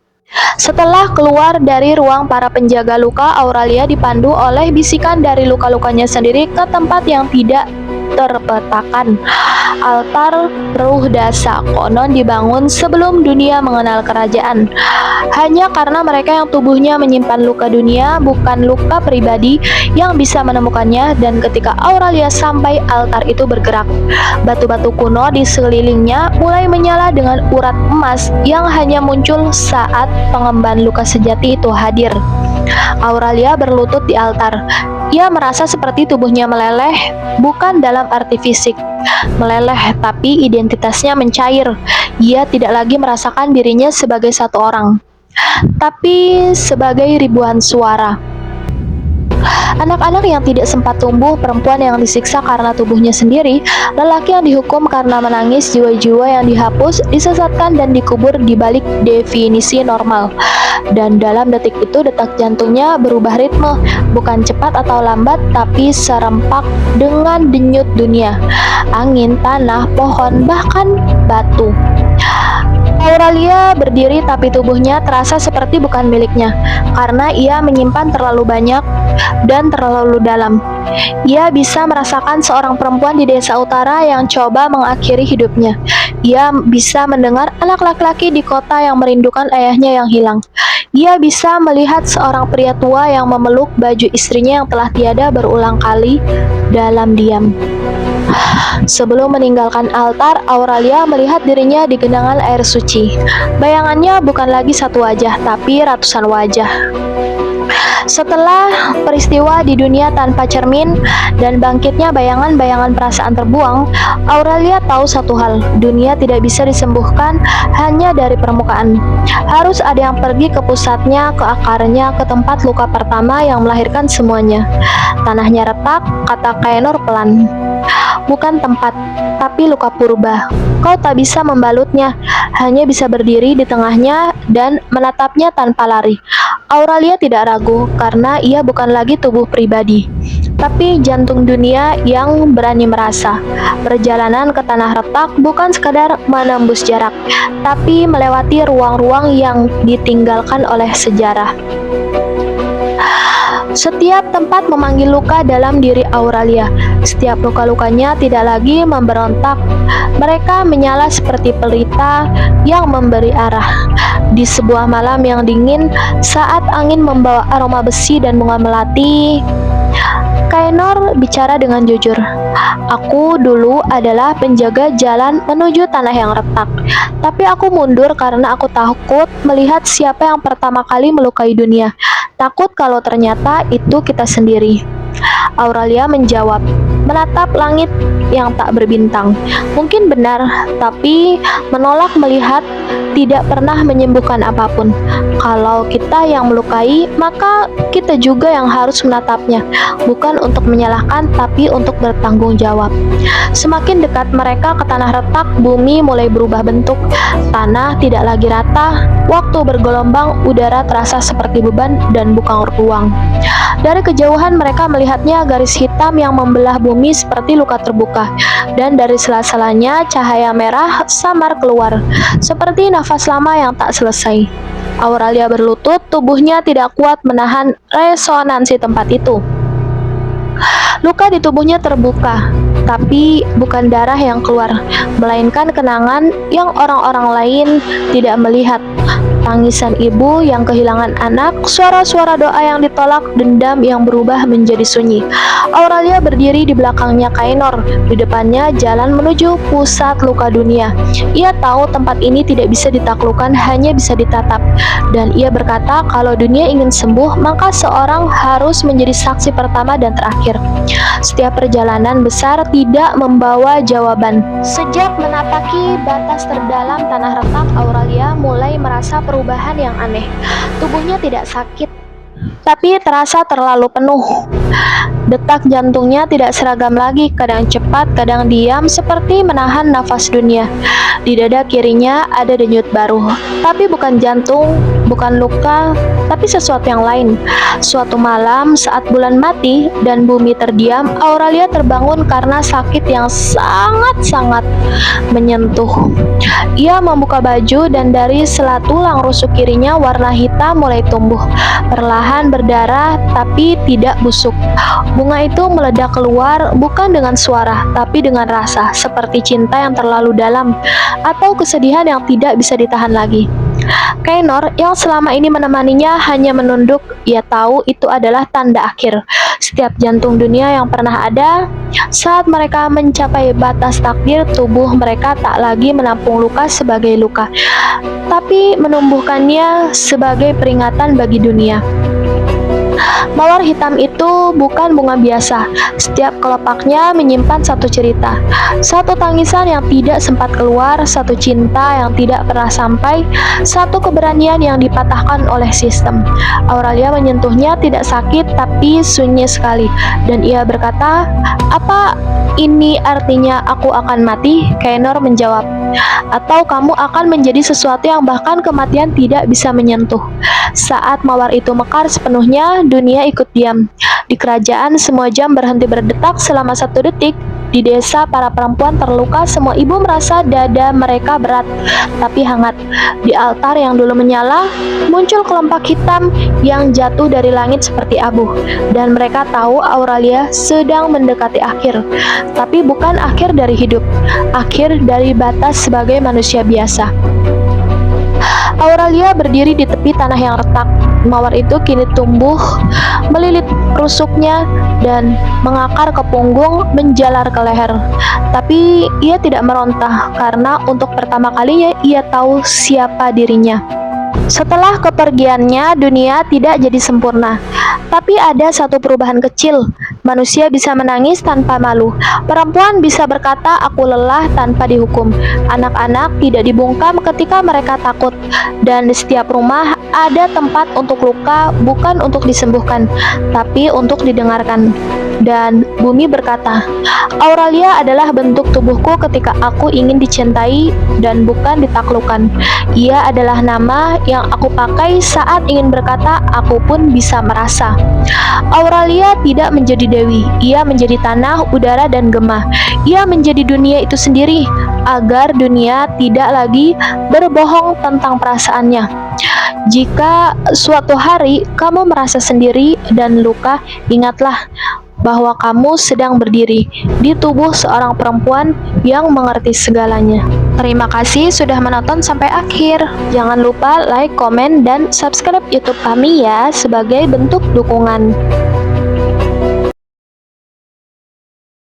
Setelah keluar dari ruang para penjaga luka, Aurelia dipandu oleh bisikan dari luka-lukanya sendiri ke tempat yang tidak terpetakan. Altar Ruh Dasa konon dibangun sebelum dunia mengenal kerajaan. Hanya karena mereka yang tubuhnya menyimpan luka dunia, bukan luka pribadi, yang bisa menemukannya. Dan ketika Aurelia sampai, altar itu bergerak. Batu-batu kuno di sekelilingnya mulai menyala dengan urat emas yang hanya muncul saat pengemban luka sejati itu hadir. Auralia berlutut di altar. Ia merasa seperti tubuhnya meleleh, bukan dalam arti fisik meleleh, tapi identitasnya mencair. Ia tidak lagi merasakan dirinya sebagai satu orang, tapi sebagai ribuan suara. Anak-anak yang tidak sempat tumbuh, perempuan yang disiksa karena tubuhnya sendiri, lelaki yang dihukum karena menangis, jiwa-jiwa yang dihapus, disesatkan dan dikubur di balik definisi normal. Dan dalam detik itu detak jantungnya berubah ritme, bukan cepat atau lambat, tapi serempak dengan denyut dunia, angin, tanah, pohon, bahkan batu. Auralia berdiri tapi tubuhnya terasa seperti bukan miliknya, karena ia menyimpan terlalu banyak dan terlalu dalam. Ia bisa merasakan seorang perempuan di desa utara yang coba mengakhiri hidupnya. Ia bisa mendengar anak laki-laki di kota yang merindukan ayahnya yang hilang. Ia bisa melihat seorang pria tua yang memeluk baju istrinya yang telah tiada berulang kali dalam diam. Sebelum meninggalkan altar, Auralia melihat dirinya di genangan air suci. Bayangannya bukan lagi satu wajah, tapi ratusan wajah. Setelah peristiwa di dunia tanpa cermin dan bangkitnya bayangan-bayangan perasaan terbuang, Auralia tahu satu hal, dunia tidak bisa disembuhkan hanya dari permukaan. Harus ada yang pergi ke pusatnya, ke akarnya, ke tempat luka pertama yang melahirkan semuanya. Tanahnya retak, kata Kaenor pelan. Bukan tempat, tapi luka purba. Kau tak bisa membalutnya, hanya bisa berdiri di tengahnya dan menatapnya tanpa lari. Auralia tidak ragu, karena ia bukan lagi tubuh pribadi, tapi jantung dunia yang berani merasa. Perjalanan ke tanah retak bukan sekadar menembus jarak, tapi melewati ruang-ruang yang ditinggalkan oleh sejarah. Setiap tempat memanggil luka dalam diri Auralia. Setiap luka-lukanya tidak lagi memberontak. Mereka menyala seperti pelita yang memberi arah. Di sebuah malam yang dingin, saat angin membawa aroma besi dan bunga melati, Kaenor bicara dengan jujur. Aku dulu adalah penjaga jalan menuju tanah yang retak. Tapi aku mundur karena aku takut melihat siapa yang pertama kali melukai dunia. Takut kalau ternyata itu kita sendiri. Auralia menjawab, menatap langit yang tak berbintang. Mungkin benar, tapi menolak melihat tidak pernah menyembuhkan apapun. Kalau kita yang melukai, maka kita juga yang harus menatapnya. Bukan untuk menyalahkan, tapi untuk bertanggung jawab. Semakin dekat mereka ke tanah retak, bumi mulai berubah bentuk. Tanah tidak lagi rata, waktu bergelombang, udara terasa seperti beban dan bukan ruang. Dari kejauhan mereka melihatnya garis hitam yang membelah bumi seperti luka terbuka, dan dari sela-selanya cahaya merah samar keluar, seperti nafas lama yang tak selesai. Auralia berlutut, tubuhnya tidak kuat menahan resonansi tempat itu. Luka di tubuhnya terbuka, tapi bukan darah yang keluar, melainkan kenangan yang orang-orang lain tidak melihat. Tangisan ibu yang kehilangan anak, suara-suara doa yang ditolak, dendam yang berubah menjadi sunyi. Auralia berdiri di belakangnya Kaenor, di depannya jalan menuju pusat luka dunia. Ia tahu tempat ini tidak bisa ditaklukkan, hanya bisa ditatap. Dan ia berkata kalau dunia ingin sembuh, maka seorang harus menjadi saksi pertama dan terakhir. Setiap perjalanan besar tidak membawa jawaban. Sejak menapaki batas terdalam tanah retak, Auralia mulai merasa perubahan yang aneh. Tubuhnya tidak sakit, tapi terasa terlalu penuh. Detak jantungnya tidak seragam lagi, kadang cepat, kadang diam, seperti menahan nafas dunia. Di dada kirinya ada denyut baru, tapi bukan jantung, bukan luka, tapi sesuatu yang lain. Suatu malam saat bulan mati dan bumi terdiam, Auralia terbangun karena sakit yang sangat-sangat menyentuh. Ia membuka baju dan dari sela tulang rusuk kirinya warna hitam mulai tumbuh, perlahan berdarah tapi tidak busuk. Bunga itu meledak keluar bukan dengan suara, tapi dengan rasa, seperti cinta yang terlalu dalam atau kesedihan yang tidak bisa ditahan lagi. Kaenor yang selama ini menemaninya hanya menunduk. Ia tahu itu adalah tanda akhir. Setiap jantung dunia yang pernah ada, saat mereka mencapai batas takdir, tubuh mereka tak lagi menampung luka sebagai luka, tapi menumbuhkannya sebagai peringatan bagi dunia. Mawar hitam itu bukan bunga biasa. Setiap kelepaknya menyimpan satu cerita, satu tangisan yang tidak sempat keluar, satu cinta yang tidak pernah sampai, satu keberanian yang dipatahkan oleh sistem. Auralia menyentuhnya tidak sakit tapi sunyi sekali, dan ia berkata, "Apa ini artinya aku akan mati?" Kainor menjawab, "Atau kamu akan menjadi sesuatu yang bahkan kematian tidak bisa menyentuh." Saat mawar itu mekar sepenuhnya, dunia ikut diam. Di kerajaan, semua jam berhenti berdetak selama 1 detik. Di desa, para perempuan terluka. Semua ibu merasa dada mereka berat, tapi hangat. Di altar yang dulu menyala, muncul kelopak hitam yang jatuh dari langit seperti abu. Dan mereka tahu Auralia sedang mendekati akhir. Tapi bukan akhir dari hidup, akhir dari batas sebagai manusia biasa. Auralia berdiri di tepi tanah yang retak. Mawar itu kini tumbuh, melilit rusuknya, dan mengakar ke punggung, menjalar ke leher. Tapi ia tidak merontah, karena untuk pertama kalinya ia tahu siapa dirinya. Setelah kepergiannya, dunia tidak jadi sempurna. Tapi ada satu perubahan kecil. Manusia bisa menangis tanpa malu. Perempuan bisa berkata, "Aku lelah," tanpa dihukum. Anak-anak tidak dibungkam ketika mereka takut. Dan di setiap rumah ada tempat untuk luka, bukan untuk disembuhkan, tapi untuk didengarkan. Dan bumi berkata, "Auralia adalah bentuk tubuhku ketika aku ingin dicintai dan bukan ditaklukkan. Ia adalah nama yang aku pakai saat ingin berkata, aku pun bisa merasa." Auralia tidak menjadi dewi, ia menjadi tanah, udara, dan gema. Ia menjadi dunia itu sendiri, agar dunia tidak lagi berbohong tentang perasaannya. Jika suatu hari kamu merasa sendiri dan luka, ingatlah bahwa kamu sedang berdiri di tubuh seorang perempuan yang mengerti segalanya. Terima kasih sudah menonton sampai akhir. Jangan lupa like, komen, dan subscribe YouTube kami ya sebagai bentuk dukungan.